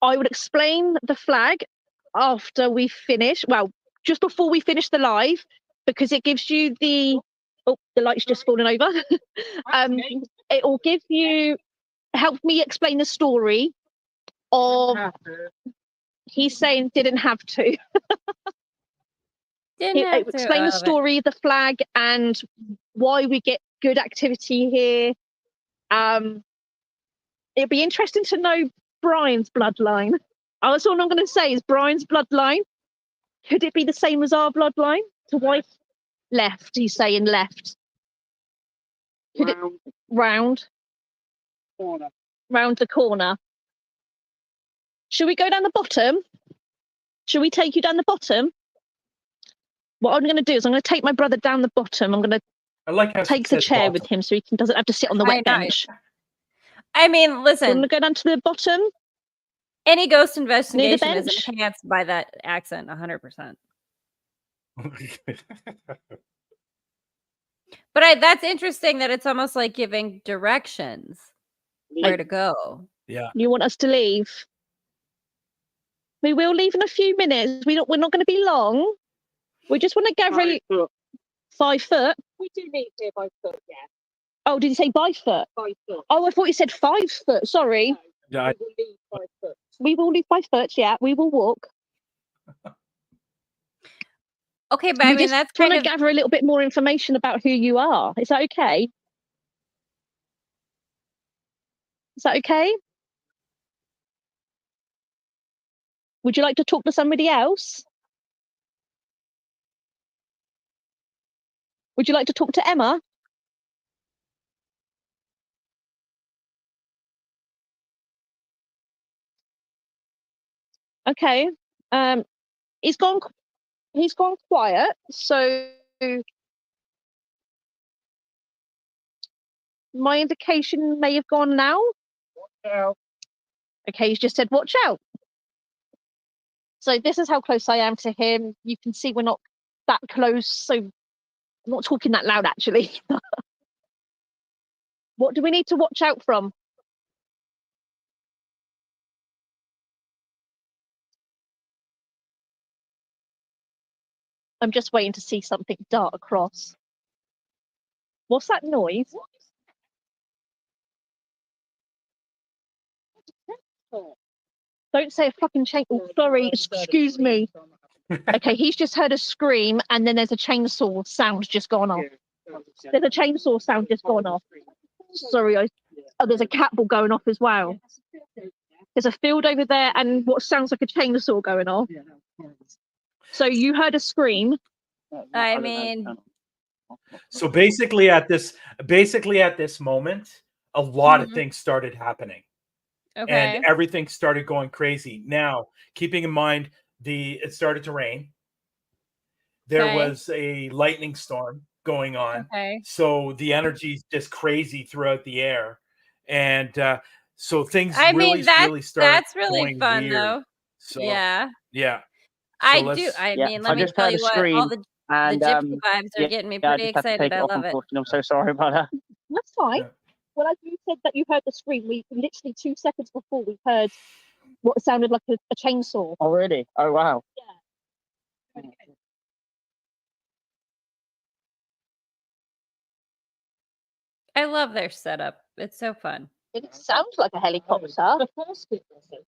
I would explain the flag after we finish, well, just before we finish the live, because it gives you the light's just fallen over. It will give you, help me explain the story of, he's saying didn't have to. Explain the story of the flag and why we get good activity here. It'd be interesting to know Brian's bloodline. That's all I'm going to say is Brian's bloodline. Could it be the same as our bloodline? To wife left, he's saying left. Could round the corner. Should we go down the bottom? Should we take you down the bottom? What I'm going to do is I'm going to take my brother down the bottom. I'm going to take the chair with him so he doesn't have to sit on the wet bench. I mean, listen. I'm going to go down to the bottom. Any ghost investigation is enhanced by that accent, 100%. But that's interesting that it's almost like giving directions where to go. Yeah. You want us to leave? We will leave in a few minutes. We're not going to be long. We just want to gather 5 foot. We do need here by foot, yeah. Oh, did you say by foot? 5 foot. Oh, I thought you said 5 foot. Sorry. No, we will leave 5 foot. We will leave 5 foot, yeah. We will walk. Okay, but I mean, that's trying to gather a little bit more information about who you are. Is that okay? Is that okay? Would you like to talk to somebody else? Would you like to talk to Emma? Okay. He's gone quiet, so my indication may have gone now. Watch out. Okay, he's just said watch out. So this is how close I am to him. You can see we're not that close, so I'm not talking that loud actually. What do we need to watch out from? I'm just waiting to see something dart across. What's that noise? Don't say a fucking chain. Oh, sorry, excuse me. Okay, he's just heard a scream and then there's a chainsaw sound just gone off. There's a chainsaw sound just gone off. Sorry, there's a cat ball going off as well. There's a field over there and what sounds like a chainsaw going off. So you heard a scream. I mean, so basically at this moment, a lot of things started happening. Okay. And everything started going crazy. Now, keeping in mind, it started to rain. There was a lightning storm going on. Okay. So the energy's just crazy throughout the air. And so things really started that's really going fun weird. though. So yeah. So I Yeah, mean, I let me just tell heard a you what, scream, all the and gypsy vibes are yeah, getting me I pretty just had to excited. take it I off. love it. Unfortunately, I'm so sorry about that. That's fine. Yeah. Well, as you said that you heard the scream, we literally 2 seconds before we heard what sounded like a chainsaw. Oh, really? Oh, wow. Yeah. I love their setup. It's so fun. It sounds like a helicopter. The first bit was it?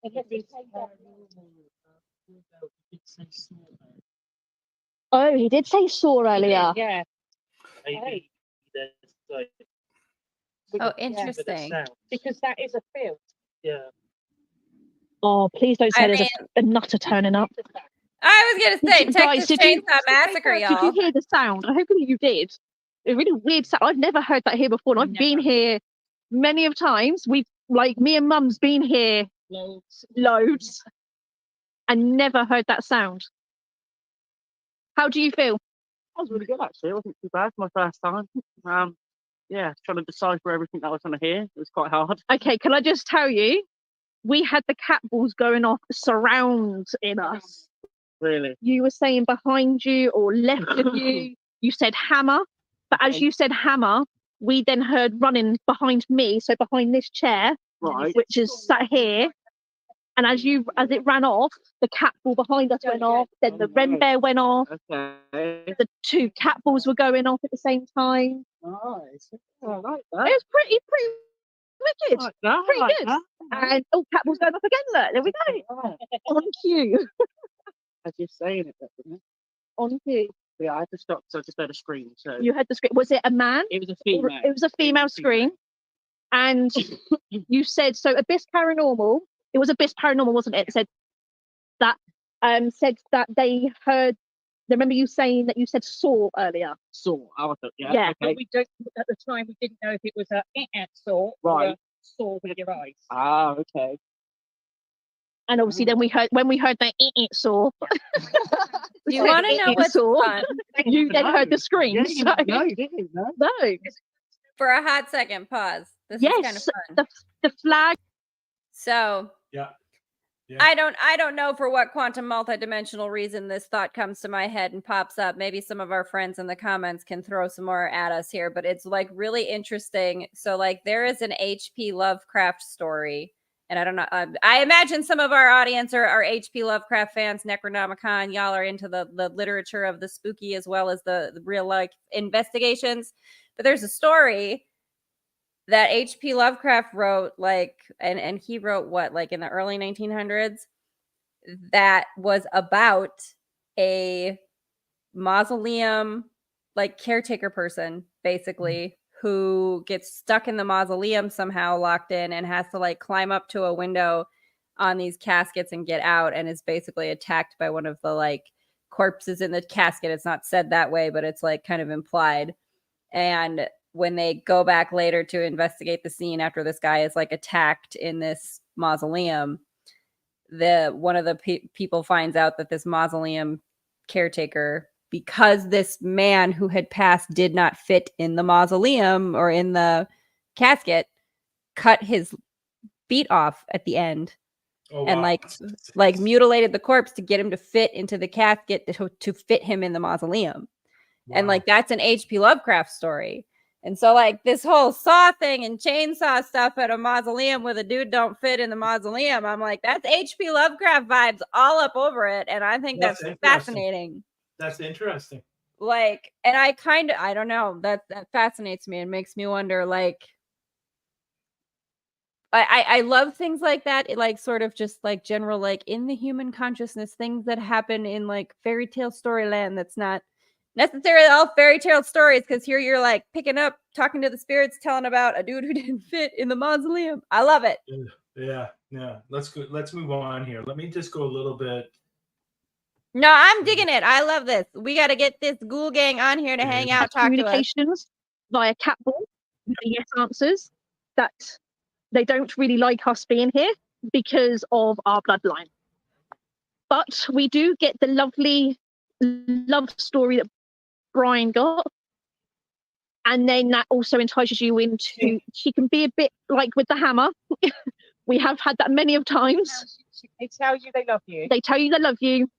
Oh, he did say saw earlier. Yeah. Maybe there's like Oh, a bit of interesting. sound. Because that is a field. Yeah. Oh, please don't say I there's a nutter turning up. I was gonna say Guys, Texas Chainsaw Massacre, did y'all. you hear the sound? I hope that you did. A really weird sound. I've never heard that here before, and I've been here many of times. We've me and Mum's been here loads, and never heard that sound. How do you feel? That was really good, actually. It wasn't too bad for my first time. Yeah, trying to decipher everything that I was trying to hear. It was quite hard. Okay, can I just tell you, we had the cat balls going off surround in us. Really? You were saying behind you or left of you. You said hammer, but as you said hammer, we then heard running behind me, so behind this chair, Right. which is sat here. And as it ran off, the cat ball behind us went off. Then the wren bear went off. Okay. The 2 cat balls were going off at the same time. Nice. I like It that. was pretty wicked. Like that. Pretty like good. that. And cat balls going off again. Look, there we go. On cue. As you're saying it, wasn't it? On cue. Yeah, I had to stop, so I just heard a scream. So You heard the scream. Was it a man? it was a female. It was a female scream. And you said, so Abyss Paranormal, it was Abyss Paranormal, wasn't it? It said that they heard, remember you saying that you said saw earlier? Saw. I thought, yeah. Yeah. Okay. But we don't, at the time, we didn't know if it was a saw or Right. a saw with your eyes. Ah, okay. And obviously then when we heard that saw. Do you want to know what's fun? You then heard the scream. Yeah, so- no, you didn't. No. No. For a hot second, pause. This is kind of Yes, fun. the flag. So Yeah. I don't know for what quantum multidimensional reason this thought comes to my head and pops up. Maybe some of our friends in the comments can throw some more at us here, but it's like really interesting. So like there is an H.P. Lovecraft story, and I don't know. I imagine some of our audience are H.P. Lovecraft fans. Necronomicon, y'all are into the literature of the spooky as well as the real life investigations. But there's a story that H.P. Lovecraft wrote, like, and he wrote what, like in the early 1900s, that was about a mausoleum, like caretaker person, basically, who gets stuck in the mausoleum somehow, locked in, and has to like climb up to a window on these caskets and get out, and is basically attacked by one of the like corpses in the casket. It's not said that way, but it's like kind of implied. And when they go back later to investigate the scene after this guy is like attacked in this mausoleum, one of the people finds out that this mausoleum caretaker, because this man who had passed did not fit in the mausoleum or in the casket, cut his feet off at the end. Oh, and wow. like mutilated the corpse to get him to fit into the casket to fit him in the mausoleum. Wow. And like that's an H.P. Lovecraft story. And so like this whole saw thing and chainsaw stuff at a mausoleum with a dude don't fit in the mausoleum, I'm like, that's H.P. Lovecraft vibes all up over it. And I think that's fascinating. That's interesting. Like, and I don't know, that fascinates me and makes me wonder, like, I love things like that. It like sort of just like general, like in the human consciousness, things that happen in like fairy tale storyland that's not necessarily all fairy tale stories, because here you're like picking up, talking to the spirits, telling about a dude who didn't fit in the mausoleum. I love it. Yeah. Let's move on here. Let me just go a little bit. No, I'm digging it. I love this. We got to get this ghoul gang on here to hang out, talk to us. Communications via cat ball, yes answers, that they don't really like us being here because of our bloodline. But we do get the lovely love story that Brian got. And then that also entices you into, she can be a bit like with the hammer. We have had that many of times. They tell you they love you. They tell you they love you.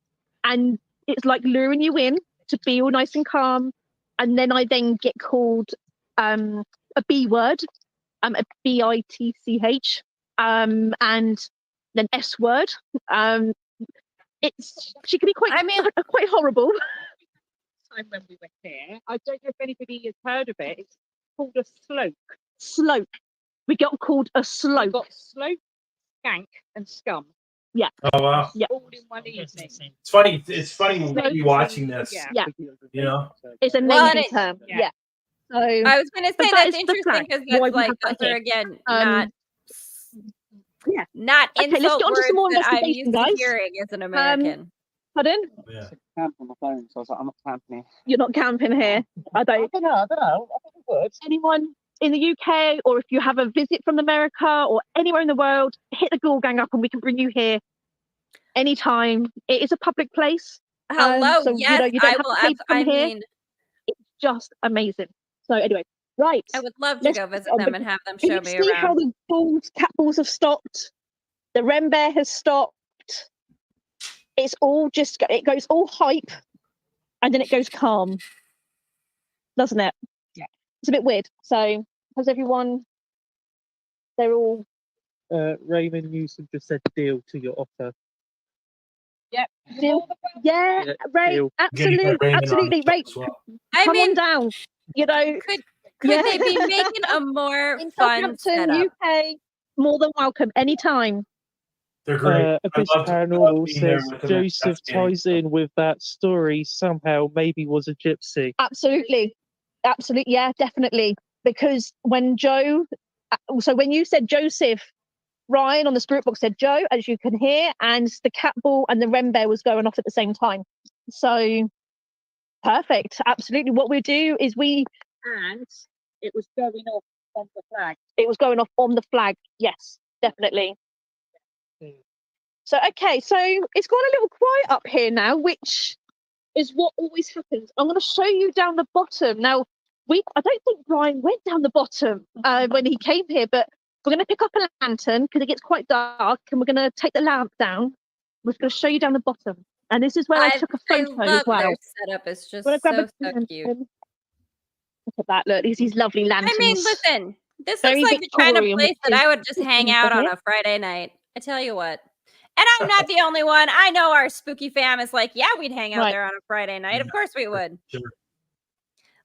And it's like luring you in to be all nice and calm. And then I then get called a B word, a bitch, and then S word. She can be quite, quite horrible. Time when we went there, I don't know if anybody has heard of it. It's called a slope. Slope. We got called a slope. We've got slope, skank, and scum. Yeah. Oh wow. Yeah. All in one evening. It's funny. It's funny to be watching this. Yeah. You know. It's a naming term. Yeah. So I was going to say that's interesting because that's like those are again not Okay, let's insult get on to some more words that I'm investigation, used guys. to hearing as an American. Pardon? Yeah. Camp on my phone, so I was like, I'm not camping here. You're not camping here. I don't know. I think it would. Anyone in the UK, or if you have a visit from America or anywhere in the world, hit the Ghoul Gang up and we can bring you here anytime. It is a public place. Hello, so, yes, you don't I have will. to pay to come I here. mean, It's just amazing. So anyway, right. I would love to Let's go visit on them the- and have them Can show you me see how around. the cat balls have stopped? The Wren Bear has stopped. It's all just, it goes all hype and then it goes calm. Doesn't it? Yeah. It's a bit weird. So, has everyone, they're all... Raymond Newsom just said deal to your offer. Yep. Deal. Yeah, Yeah, Ray, deal. absolutely, absolutely, Ray. I Come on mean, down. You know, could they be making a more in fun Southampton, setup? UK, more than welcome anytime. They're great. Abyss I love Paranormal being there says with them. Joseph That's great. ties in with that story somehow, maybe was a gypsy. Absolutely, absolutely, yeah, definitely. Because when Joe, so when you said Joseph, Ryan on the spirit box said Joe, as you can hear, and the cat ball and the Wren Bear was going off at the same time. So perfect, absolutely. What we do is And it was going off on the flag. it was going off on the flag. Yes, definitely. So okay, so it's gone a little quiet up here now, which is what always happens. I'm going to show you down the bottom now. I don't think Brian went down the bottom when he came here, but we're going to pick up a lantern because it gets quite dark, and we're going to take the lamp down. We're going to show you down the bottom, and this is where I took a photo I love as well. their setup. It's just Wanna grab so a cute. lantern? Look at that! Look, these lovely lanterns. I mean, listen, this Very looks like the kind of Victorian, place which that is I would just hang over out on here. a Friday night. I tell you what. And I'm not the only one. I know our spooky fam is like, yeah, we'd hang out Right. there on a Friday night. Of course we would. Sure.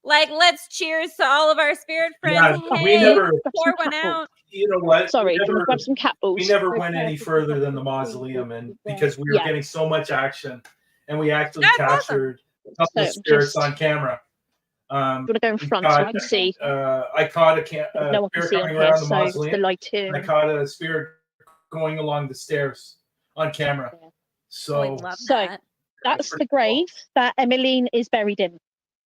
Like, let's cheers to all of our spirit friends. Yeah, we Hey, never- pour one out. You know what? Sorry, we can we never, grab some cat balls? we never went any further than the mausoleum, and because we were Yeah. getting so much action, and we actually That's captured a couple of So, spirits just- on camera. You want to go in we front so I got, can see? I caught a No one can spirit see on coming here, around the so it's the mausoleum. lighting. And I caught a spirit going along the stairs on camera. Oh, I So love So- that. That's pretty the grave that Emmeline is buried in.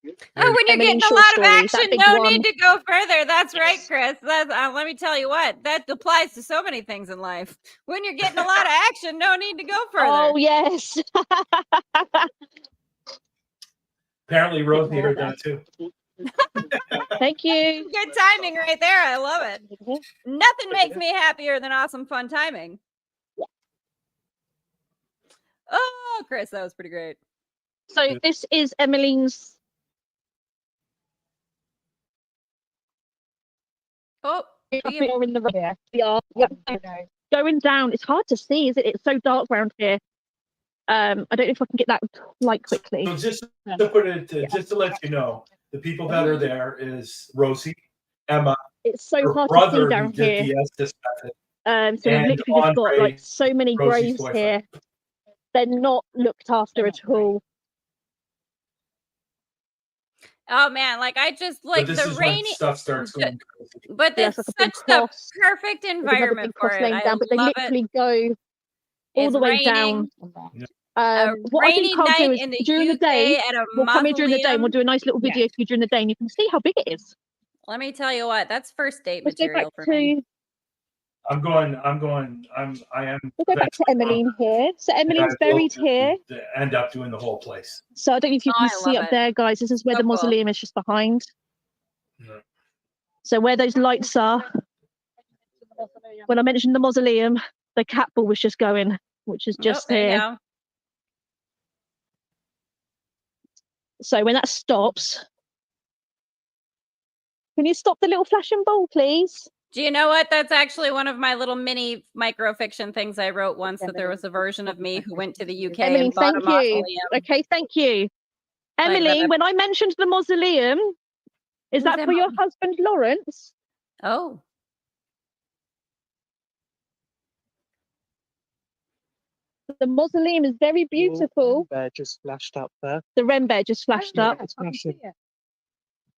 Oh, when you're Emmeline getting a short lot of stories, that action, big no one. need to go further. That's right, Chris. That's, let me tell you what, that applies to so many things in life. When you're getting a lot of action, no need to go further. Oh yes. apparently Rosie heard that too. Thank you. Good timing right there. I love it. Nothing makes me happier than awesome fun timing. Oh, Chris, that was pretty great. So this is Emmeline's. Oh, We are in the Yeah. we are going down. It's hard to see, is it? It's so dark around here. I don't know if I can get that light quickly. So just to put it, just to let you know, the people that are there is Rosie, Emma, It's so her hard to see brother who down did here. the Estes method. So we've and literally just got Andre, like so many Rosie's graves here. boyfriend. They're not looked after at all. oh man, like I just like But this the is when rainy, stuff starts going crazy. but Yeah, it's it's like a big such the cross. perfect With another environment big for cross it. laying I down, but they love it. literally go all It's the way raining. down. A What I rainy think I'll do night is in the during the UK day, at a we'll come in during the day and we'll mausoleum. do a nice little Yeah. video for you during the day, and you can see how big it is. Let me tell you what, that's first date Let's go back material for me. to I am. We'll go back to Emmeline here. So Emmeline's buried here. End up doing the whole place. So I don't know if you can I see love up it. there, guys. This is where So the cool. mausoleum is just behind. Yeah. So where those lights are, when I mentioned the mausoleum, the cat ball was just going, which is just there you here. go. So when that stops, can you stop the little flashing ball, please? Do you know what? That's actually one of my little mini microfiction things I wrote once, that there was a version of me who went to the UK Emily, and bought thank a mausoleum. you. Okay, thank you. Like Emily, that. when I mentioned the mausoleum, is Who's that for your Emily? husband, Lawrence? Oh. The mausoleum is very beautiful. Bear just flashed up there. The Wren bear just flashed up. It's flashing.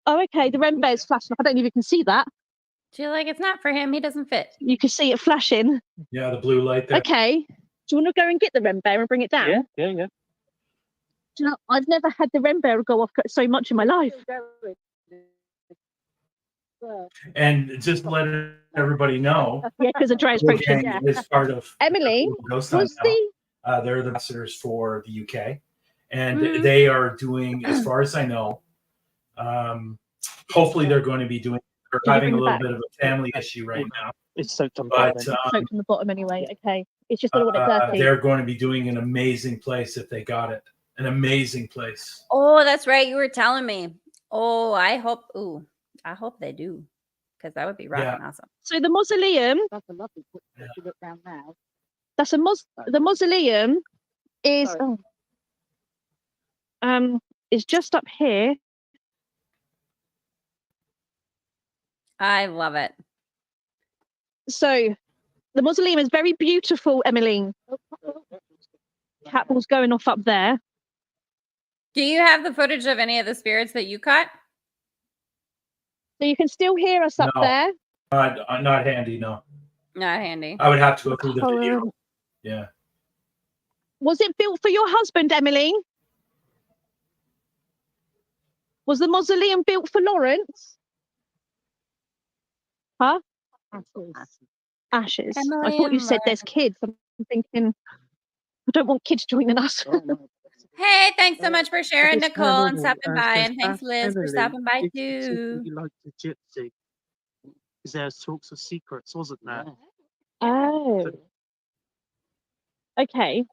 Oh, okay, the Wren bear's flashing up. I don't know if you can see that. Do you like it's not for him? He doesn't fit. You can see it flashing. Yeah, the blue light there. Okay. Do you want to go and get the Wren bear and bring it down? Yeah. Do you know, I've never had the Wren bear go off so much in my life. And just let everybody know, Yeah, because Andrea's Blue approaching. Gang Yeah. is part of Emily, Ghost Hunt was now. the They're the ambassadors for the UK, and Mhm. they are doing, as far as I know, hopefully they're going to be doing. They're Did you having a bring it little back? bit of a family issue right now, It's soaked on but bottom. soaked from the bottom anyway? Okay, it's just I don't want it dirty. they're going to be doing an amazing place if they got it. An amazing place. Oh, that's right. You were telling me. Oh, I hope they do. Because that would be rocking awesome. So the mausoleum, That's a lovely picture. If you look down now. that's the mausoleum is is just up here. I love it. So the mausoleum is very beautiful, Emmeline. Cat ball's going off up there. Do you have the footage of any of the spirits that you caught? So you can still hear us up No. there. Not handy, no. Not handy. I would have to go through the video. Oh, Yeah. was it built for your husband, Emmeline? Was the mausoleum built for Lawrence? Huh? Ashes. I thought you said there's kids. I'm thinking, I don't want kids joining us. Hey, thanks so much for sharing, It's Nicole, and paranormal. stopping by. Says, And thanks, Liz, for Emily, stopping by it's too. particularly like the gypsy. Because there's talks of secrets, wasn't there? Oh. Okay.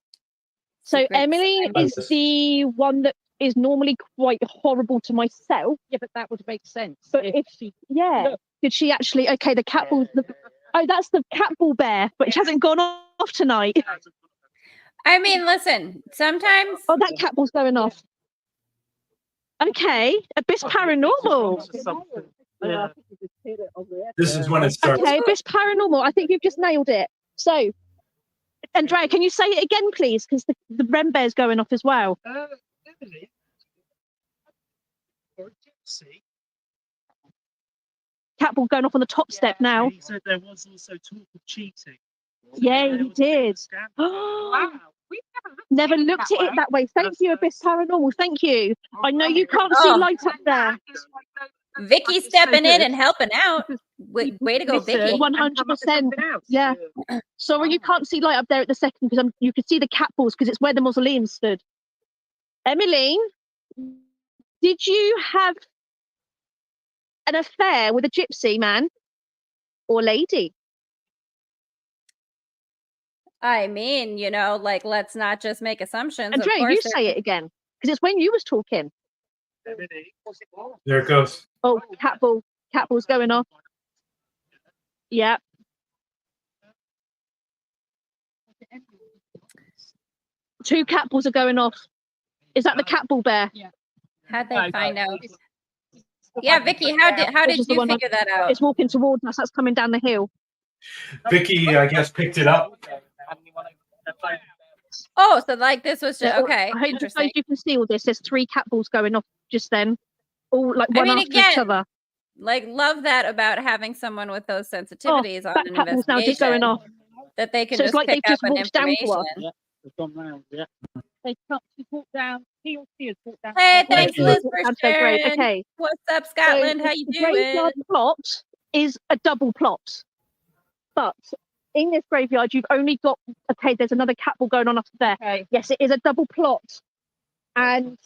So Secrets. Emily is the one that is normally quite horrible to myself. Yeah, but that would make sense. But if she, did she actually? Okay, the cat ball. Oh, that's the cat ball bear, but it hasn't gone off tonight. I mean, listen, sometimes. Oh, that cat ball's going off. Okay, Abyss Paranormal. Yeah. This is when it starts. Okay, Abyss Paranormal. I think you've just nailed it. So, Andrea, can you say it again, please? Because the Wren bear's going off as well. Emily, or a gypsy. Cat ball going off on the top step now. He said there was also talk of cheating. Yeah, There he was a bit of a did. scandal. Wow. We've Never looked at it that way. Thank you, Abyss Paranormal. Thank you. I know you can't see Oh. light up there. Vicky stepping in and helping out. Way to go, Vicky. 100%. Yeah. Sorry, you can't see light up there at the second because you can see the cat balls because it's where the mausoleum stood. Emmeline, did you have an affair with a gypsy man or lady? I mean, like, let's not just make assumptions. Andrea, of course you say it again because it's when you was talking. Emily, There it goes. Oh, cat ball's going off. Yeah. Two cat balls are going off. Is that the cat ball bear? How'd they find out? Yeah, Vicky, how did This is the you one figure that out? It's walking towards us. That's coming down the hill. Vicky, I guess, picked it up. Oh, so like this was just Yeah, okay. I hope Interesting. you can see all this. There's three cat balls going off just then, all like I one mean, after again, each other. Like, love that about having someone with those sensitivities on That an cat ball's now just investigation, going off. that they can So it's just like pick they've up just an walked down to us. information. they've gone round, yeah. They can't walk down. He or she has walked down. Hey, Thank thanks, you. Liz, for That's so great. sharing. Okay. What's up, Scotland? So How you the doing? graveyard plot is a double plot. But in this graveyard, you've only got, okay, there's another cat ball going on up there. Okay. Yes, it is a double plot. And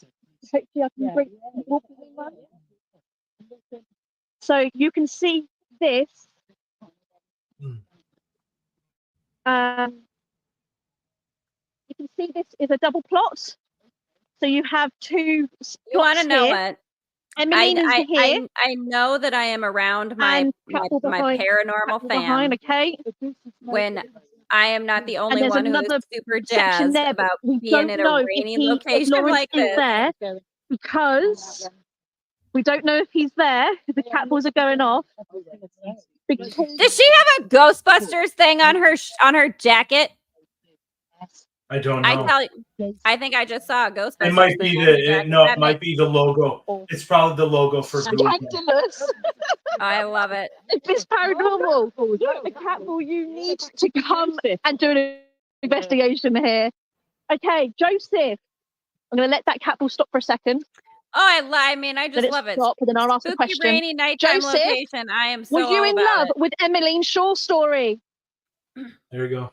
hopefully I can break walk the one. So you can see this. You can see this is a double plot. So you have two You want to know what? Emmeline is here. I know that I am around my paranormal fam. Okay. When I am not the only there's one who is another super section jazzed there, about we being don't in a know if rainy he- if location Lawrence like is this. there because we don't know if he's there. The cat balls are going off. Because Does she have a Ghostbusters thing on her jacket? I don't know. I tell you, I think I just saw a Ghostbusters. It might be thing on her jacket. it might be the logo. It's probably the logo for Google. scandalous. I love it. If it's paranormal, the cat ball, you need to come and do an investigation here. Okay, Joseph. I'm going to let that cat ball stop for a second. Oh, I mean, I just love it. Stop, and then I'll ask the Spooky, question. rainy nighttime Joseph, location. I am so were you all in about love it. with Emmeline Shaw's story? There you go.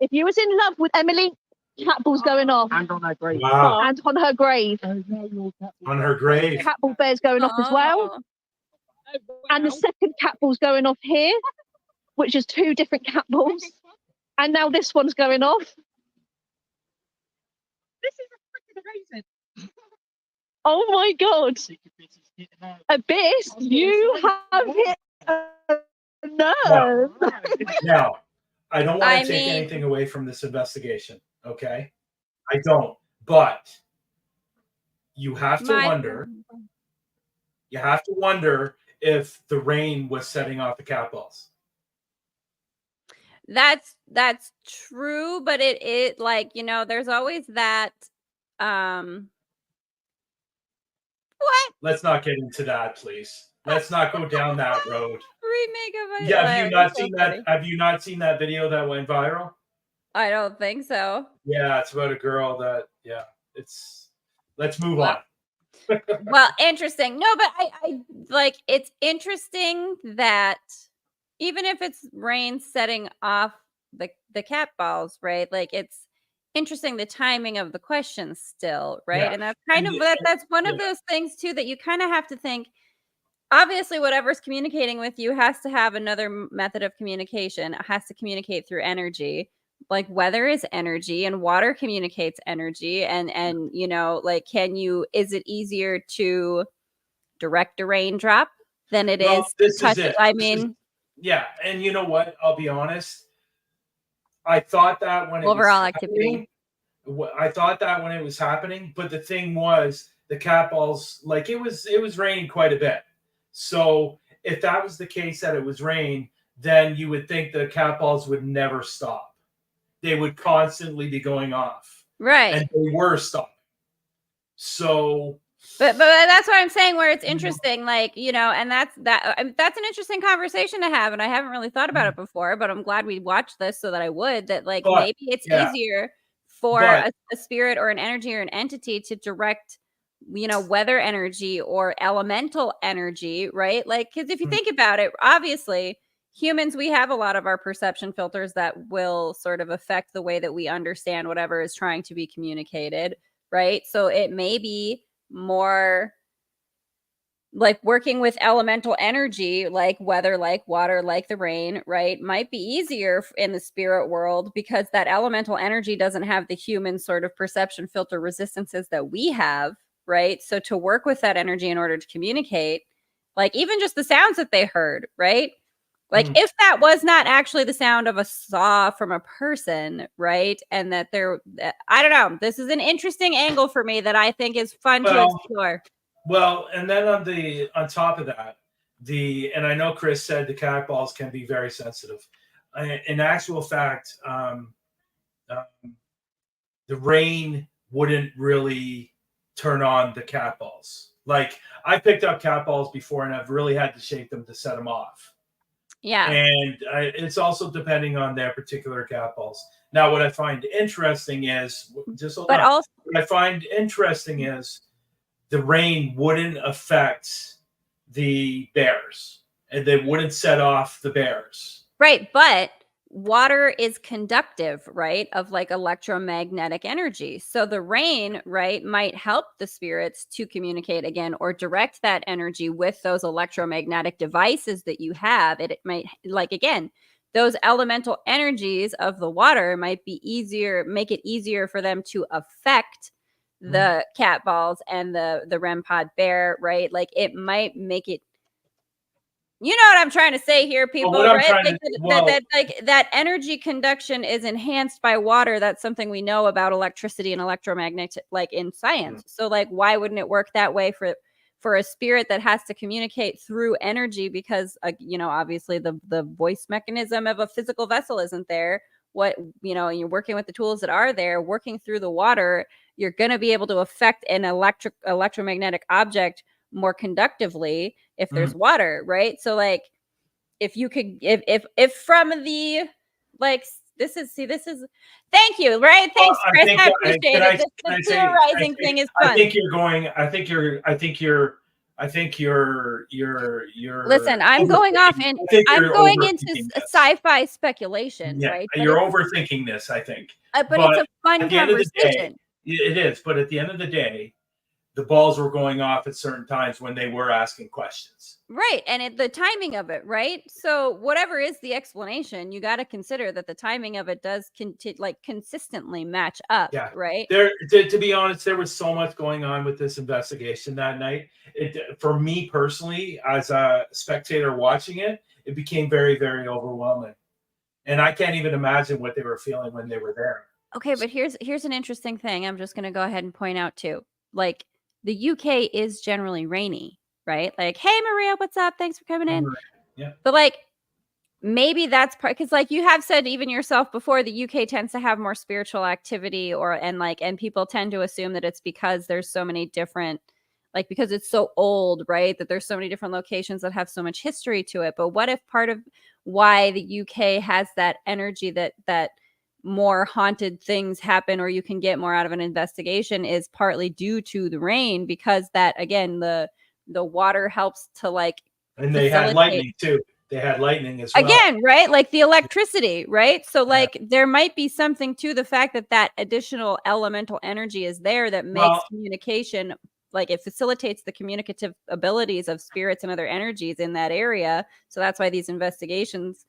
If you was in love with Emmeline, cat ball's going off. And on our grave. Wow. And on her grave. On her grave. Cat ball bear's going off as well. Oh. And the second cat ball's going off here, which is two different cat balls. And now this one's going off. This is a freaking amazing. Oh my God. Abyss, you have hit a nerve. Now, I don't want I to take mean- anything away from this investigation, okay? I don't. But you have to wonder. You have to wonder if the rain was setting off the cat balls. That's true, but it like, you know, there's always that what Let's not get into that, please. Let's not go down that road. remake of it? Yeah, have you not so seen funny. that? Have you not seen that video that went viral? I don't think so. Yeah, it's about a girl that. Yeah, it's. Let's move Well, on. Well, interesting. No, but I like it's interesting that even if it's rain setting off the cat balls, right? Like it's interesting the timing of the question still, right? Yeah. And that's kind of that's one of those things too that you kind of have to think. Obviously, whatever's communicating with you has to have another method of communication. It has to communicate through energy. Like weather is energy and water communicates energy. And you know, like is it easier to direct a raindrop than it Well, is this to touch is it. I This mean, yeah, and you know what? I'll be honest. I thought that when it overall was activity. I thought that when it was happening, but the thing was the cat balls, like it was raining quite a bit. So if that was the case that it was rain, then you would think the cat balls would never stop. They would constantly be going off. Right. And they were stopping. So But that's what I'm saying, where it's interesting, like, you know, and that's an interesting conversation to have. And I haven't really thought about it before, but I'm glad we watched this so that I would, that like maybe it's easier for a spirit or an energy or an entity to direct, you know, weather energy or elemental energy, right? Like, because if you think about it, obviously humans, we have a lot of our perception filters that will sort of affect the way that we understand whatever is trying to be communicated, right? So it may be more like working with elemental energy, like weather, like water, like the rain, right, might be easier in the spirit world because that elemental energy doesn't have the human sort of perception filter resistances that we have, right? So to work with that energy in order to communicate, like even just the sounds that they heard, right? Like if that was not actually the sound of a saw from a person, right? And that I don't know, this is an interesting angle for me that I think is fun to explore. Well, and then on top of that, and I know Chris said the cat balls can be very sensitive. In actual fact, the rain wouldn't really turn on the cat balls. Like I picked up cat balls before, and I've really had to shake them to set them off. Yeah, and it's also depending on their particular cat balls. Now, what I find interesting is what I find interesting is the rain wouldn't affect the bears, and they wouldn't set off the bears. Right, but water is conductive, right, of like electromagnetic energy. So the rain, right, might help the spirits to communicate again or direct that energy with those electromagnetic devices that you have. It might, like, again, those elemental energies of the water might be easier, make it easier for them to affect the cat balls and the REM pod bear, right? Like it might make it, you know what I'm trying to say here, people, what I'm right? trying Like to- that energy conduction is enhanced by water. That's something we know about electricity and electromagnetic, like in science. So like, why wouldn't it work that way for a spirit that has to communicate through energy? Because you know, obviously the voice mechanism of a physical vessel isn't there. What, you know, you're working with the tools that are there, working through the water, you're going to be able to affect an electromagnetic object more conductively if there's water, right? So like if you could, if from the, like, this is thank you, right? Thanks, Chris. I appreciate it. The theorizing thing is fun. I think you're listen, I'm going off and I'm going into sci-fi speculation, yeah, right? You're overthinking this, I think. But it's a fun conversation. It is, but at the end of the day, the balls were going off at certain times when they were asking questions. Right. And the timing of it, right? So whatever is the explanation, you got to consider that the timing of it does consistently match up, right? To be honest, there was so much going on with this investigation that night. For me personally, as a spectator watching it, it became very, very overwhelming. And I can't even imagine what they were feeling when they were there. Okay, but here's an interesting thing. I'm just going to go ahead and point out too. Like, the UK is generally rainy, right? Like, hey, Maria, what's up? Thanks for coming in. Yeah. But like, maybe that's part, because like you have said even yourself before, the UK tends to have more spiritual activity, and people tend to assume that it's because there's so many different, like, because it's so old, right? That there's so many different locations that have so much history to it. But what if part of why the UK has that energy that more haunted things happen, or you can get more out of an investigation, is partly due to the rain, because that, again, the water helps to like, and they had lightning too. They had lightning as well. Again, right? Like the electricity, right? So like there might be something to the fact that additional elemental energy is there that makes communication, like it facilitates the communicative abilities of spirits and other energies in that area. So that's why these investigations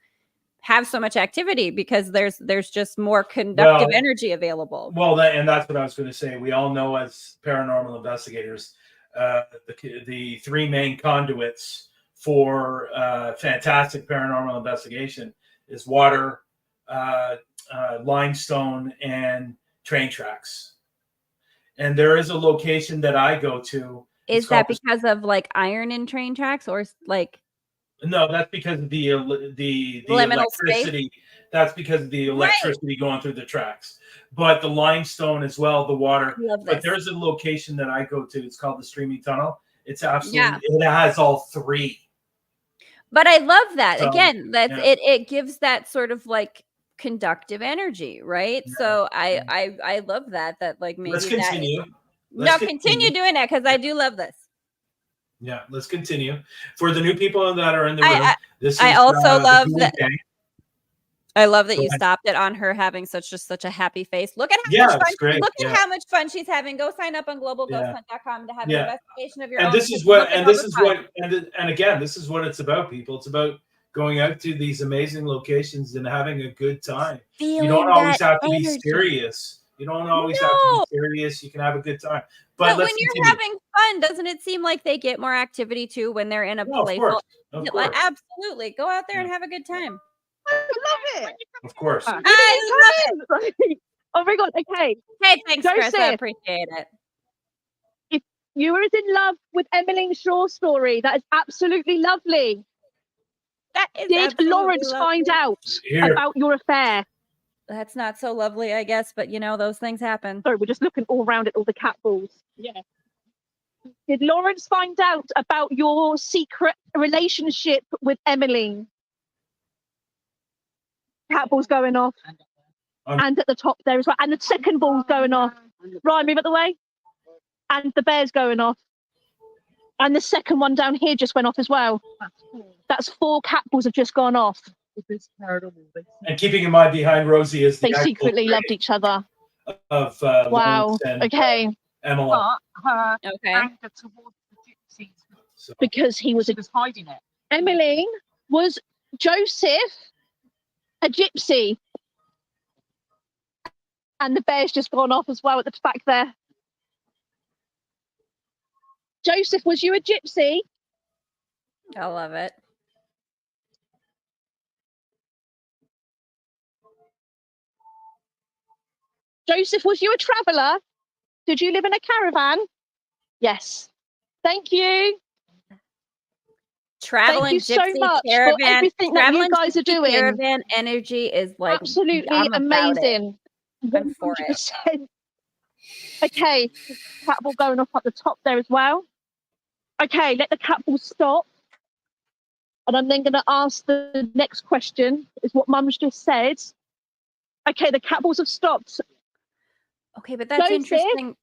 have so much activity, because there's just more conductive energy available. And that's what I was going to say. We all know, as paranormal investigators, the three main conduits for fantastic paranormal investigation is water, limestone, and train tracks. And there is a location that I go to. Is that because of like iron in train tracks, or like? No, that's because of the electricity. Space? That's because of the electricity going through the tracks. But the limestone as well, the water. But there's a location that I go to. It's called the Streaming Tunnel. It's absolutely, it has all three. But I love that. So, again, it gives that sort of like conductive energy, right? Yeah. So I love that like maybe let's continue. Continue doing that, because I do love this. Yeah, let's continue. For the new people that are in the room, I also love that. I love that you stopped it on her having such a happy face. Look at how much fun. Great. Look at how much fun she's having. Go sign up on globalghosthunt.com to have an investigation of your own. And this is what it's about, people. It's about going out to these amazing locations and having a good time. You don't always have to be serious. You don't always have to be serious. You can have a good time. But when you're having fun, doesn't it seem like they get more activity too when they're in a playful? Of course. Like, absolutely. Go out there and have a good time. I love it. Of course. I love it. Oh my God. Okay. Hey, thanks, Chris. I appreciate it. If you were as in love with Emmeline Shaw's story, that is absolutely lovely. That is. Did Lawrence find out about your affair? That's not so lovely, I guess, but you know, those things happen. Sorry, we're just looking all around at all the cat balls. Yeah. Did Lawrence find out about your secret relationship with Emmeline? Cat ball's going off. And at the top there as well. And the second ball's going off. Ryan, move out the way. And the bear's going off. And the second one down here just went off as well. That's 4 cat balls have just gone off. this paranormal. And keeping in mind, behind Rosie is the They actual secretly grave loved each other. of Wow. Lawrence and Okay. Emma. But her Okay. anger towards the gypsies, So, Because he was she a was hiding it. Emmeline, was Joseph a gypsy? And the bear's just gone off as well at the back there. Joseph, was you a gypsy? I love it. Joseph, was you a traveller? Did you live in a caravan? Yes. Thank you. Traveling you so gypsy much for caravan. everything that you Traveling guys are gypsy doing. Caravan energy is like Absolutely I'm about it. amazing. I'm for it. 100%. Okay, catball going off at the top there as well. Okay, let the catball stop. And I'm then going to ask the next question, is what Mum's just said. Okay, the catballs have stopped. Okay, but that's Joseph? interesting.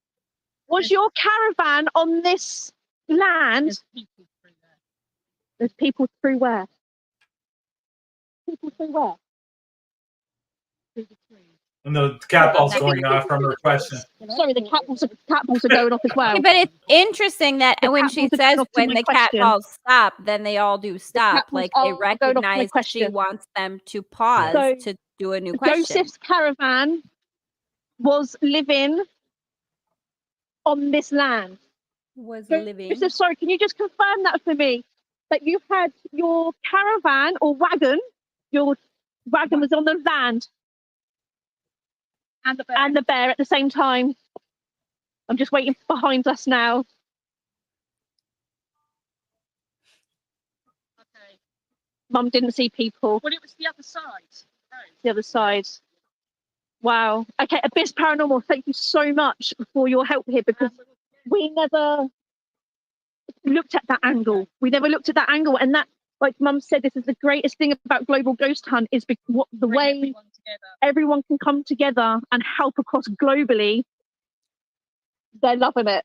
Was your caravan on this land? There's people through where? People through where? and the cat ball's going off from her question. Sorry, the catballs are going off as well. Okay, but it's interesting that The when she catballs are says going off to when my the cat question. balls stop, then they all do stop. catballs Like they are going off to my recognize she question. wants them to pause So, to do a new question. Joseph's caravan was living on this land. Was Joseph, living. sorry, can you just confirm that for me? That you had your caravan or wagon, your wagon was on the land and the bear at the same time. I'm just waiting behind us now. Okay. Mum didn't see people. Well, it was the other side. No. The other side. Wow. Okay, Abyss Paranormal, thank you so much for your help here, because we never looked at that angle. We never looked at that angle. And that, like Mum said, this is the greatest thing about Global Ghost Hunt, is the way everyone can come together and help across globally. They're loving it.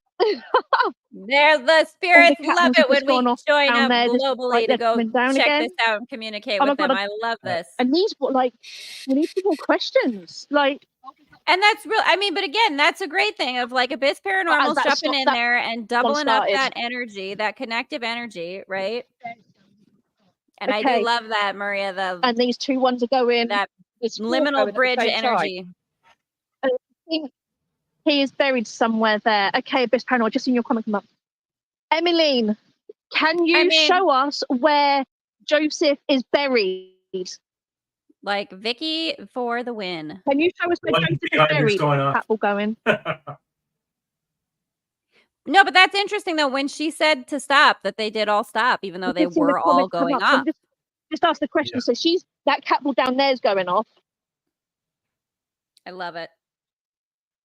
The spirits the love catballs it have when just gone we off join down up there, just globally like to they're go coming down check again. this out and communicate Oh my with them. God, I love this. And these were like, we need some more questions. Like, And that's real. I mean, but again, that's a great thing of like Abyss Paranormal's that jumping in that there and doubling up started. that energy, that connective energy, right? And I do Okay. love that, Maria. And these two ones are going. That There's four liminal going at the bridge same time. energy. I think he is buried somewhere there. Okay, Abyss Paranormal, just in your comment come up. Emmeline, can you show us where Joseph is buried? Like Vicky for the win. Can you show us where Joseph is buried? Catball going. No, but that's interesting though. When she said to stop, that they did all stop, even though they were all going up. Just ask the question. Yeah. So that catball down there is going off. I love it.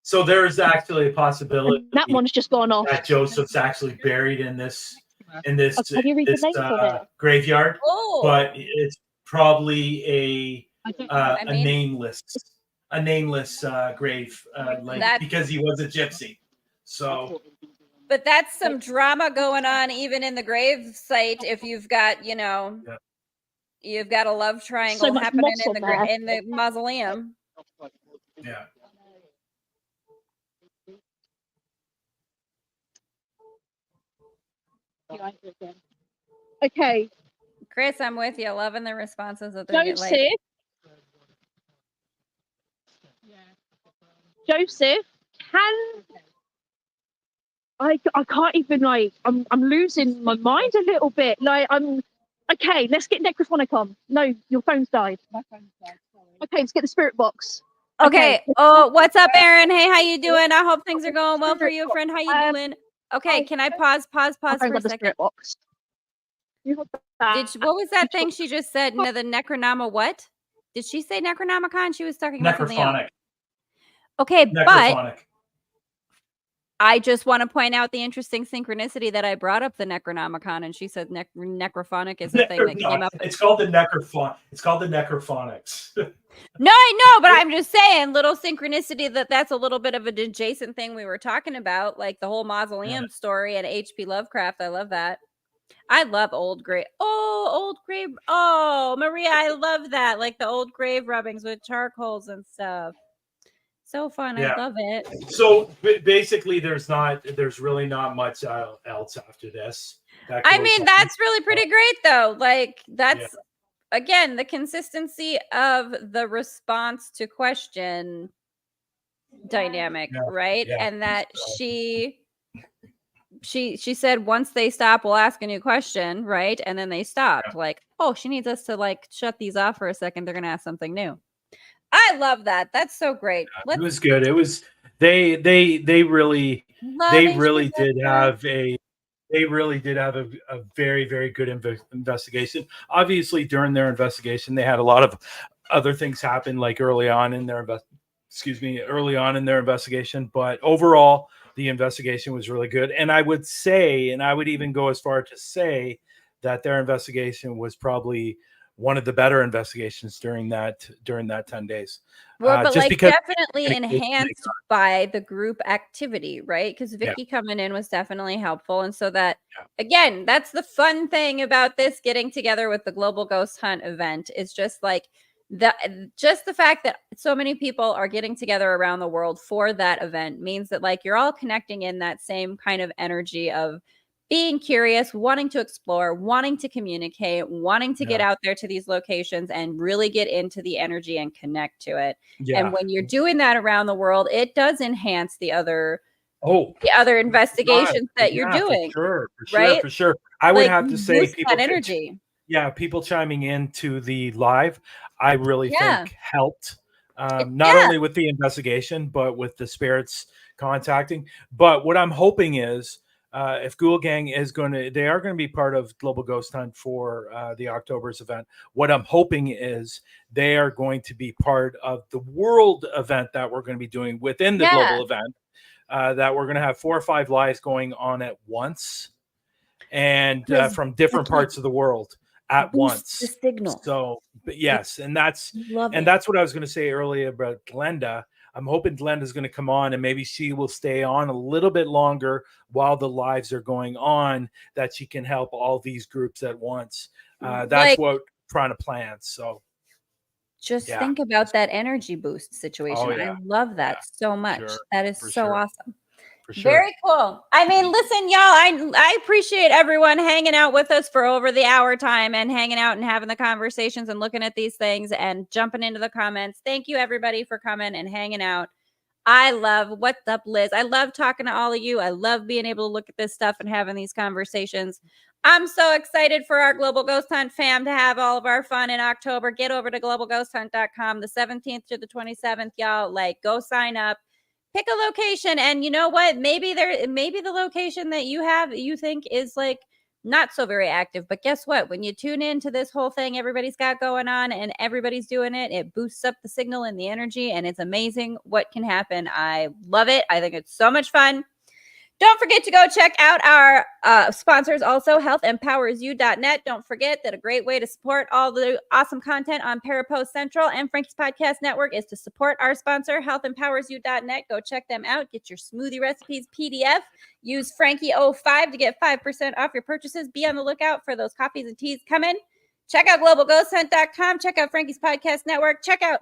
So there is actually a possibility and that one's just gone off. That Joseph's actually buried in this graveyard, but it's probably a nameless grave, because he was a gypsy. So, but that's some drama going on even in the grave site. If you've got, you've got a love triangle happening in the mausoleum. Yeah. Okay, Chris, I'm with you. Loving the responses that they get. Joseph, I can't even I'm losing my mind a little bit. Okay, let's get Necrophonic on. No, your phone's died. My phone's died. Okay, let's get the spirit box. Okay. Oh, what's up, Aaron? Hey, how you doing? I hope things are going well for you, friend. How you doing? Okay, can I pause for a second? Box. What was that thing she just said? No, the Necronoma what? Did she say Necronomicon? She was talking about something else. Okay, but I just want to point out the interesting synchronicity that I brought up the Necronomicon, and she said necrophonic is the thing that came up. It's called the necrophonic. It's called the necrophonics. No, I know, but I'm just saying, little synchronicity that's a little bit of an adjacent thing we were talking about, like the whole mausoleum story and H.P. Lovecraft. I love that. I love old grave. Oh, old grave. Oh, Maria, I love that. Like the old grave rubbings with charcoals and stuff. So fun. Yeah. I love it. So basically, there's really not much else after this. I mean, that's really pretty great, though. Like, that's again the consistency of the response to question dynamic, right? Yeah. And that she said once they stop, we'll ask a new question, right? And then they stopped. Like, oh, she needs us to like shut these off for a second. They're gonna ask something new. I love that. That's so great. It was good. It was they really did have a very, very good investigation. Obviously, during their investigation, they had a lot of other things happen, like early on in their investigation. But overall, the investigation was really good. And I would say, and I would even go as far to say that their investigation was probably one of the better investigations during that 10 days. Well, but like definitely enhanced by the group activity, right? Because Vicky coming in was definitely helpful. And so that, again, that's the fun thing about this getting together with the Global Ghost Hunt event is just like the fact that so many people are getting together around the world for that event means that like you're all connecting in that same kind of energy of being curious, wanting to explore, wanting to communicate, wanting to get out there to these locations and really get into the energy and connect to it. Yeah. And when you're doing that around the world, it does enhance the other investigations that you're doing. For right? sure. I would have to say people that energy. People chiming into the live, I really think helped. Not only with the investigation, but with the spirits contacting. But what I'm hoping is if Ghoul Gang they are going to be part of Global Ghost Hunt for the October's event. What I'm hoping is they are going to be part of the world event that we're going to be doing within the global event. That we're going to have 4 or 5 lives going on at once, and from different parts of the world at once. The signal. So, yes, and that's what I was going to say earlier about Glenda. I'm hoping Glenda's going to come on and maybe she will stay on a little bit longer while the lives are going on, that she can help all these groups at once. That's what I'm trying to plan. So just think about that energy boost situation. Oh, I love that so much. Sure. That is so awesome. Sure. Very cool. I mean, listen, y'all, I appreciate everyone hanging out with us for over the hour time and hanging out and having the conversations and looking at these things and jumping into the comments. Thank you, everybody, for coming and hanging out. I love What's Up, Liz. I love talking to all of you. I love being able to look at this stuff and having these conversations. I'm so excited for our Global Ghost Hunt fam to have all of our fun in October. Get over to globalghosthunt.com the 17th to the 27th, y'all. Like, go sign up. Pick a location, and you know what? Maybe the location that you think is like not so very active. But guess what? When you tune into this whole thing, everybody's got going on, and everybody's doing it. It boosts up the signal and the energy, and it's amazing what can happen. I love it. I think it's so much fun. Don't forget to go check out our sponsors also, healthempowersyou.net. Don't forget that a great way to support all the awesome content on Parapost Central and Frank's Podcast Network is to support our sponsor, healthempowersyou.net. Go check them out. Get your smoothie recipes PDF. Use Frankie05 to get 5% off your purchases. Be on the lookout for those coffees and teas coming. Check out globalghosthunt.com. Check out Frankie's Podcast Network. Check out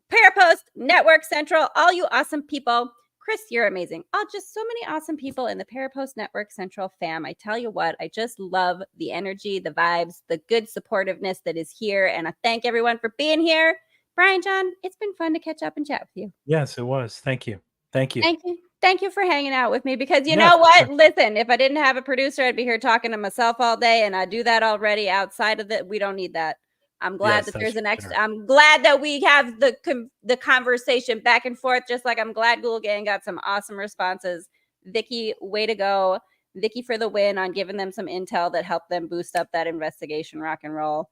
Parapost Network Central. All you awesome people. Chris, you're amazing. Just so many awesome people in the Parapost Network Central fam. I tell you what, I just love the energy, the vibes, the good supportiveness that is here. And I thank everyone for being here. Brian, John, it's been fun to catch up and chat with you. Yes, it was. Thank you. Thank you for hanging out with me, because you know what? Sure. Listen, if I didn't have a producer, I'd be here talking to myself all day, and I do that already. Outside of that, we don't need that. I'm glad that there's an extra. Sure. I'm glad that we have the conversation back and forth, just like I'm glad Ghoul Gang got some awesome responses. Vicky, way to go. Vicky for the win on giving them some intel that helped them boost up that investigation rock and roll.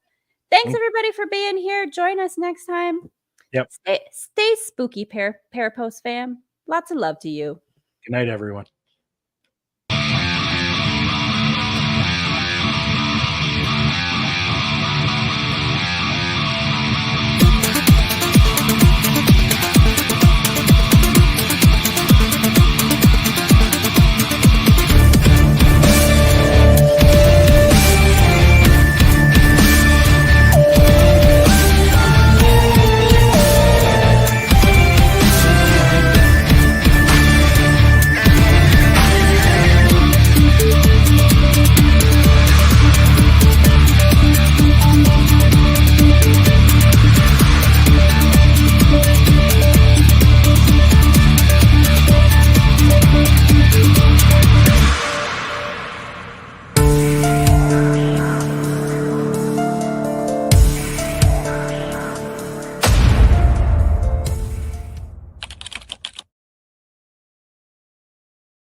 Thanks, everybody, for being here. Join us next time. Yep. Stay spooky, Parapost fam. Lots of love to you. Good night, everyone.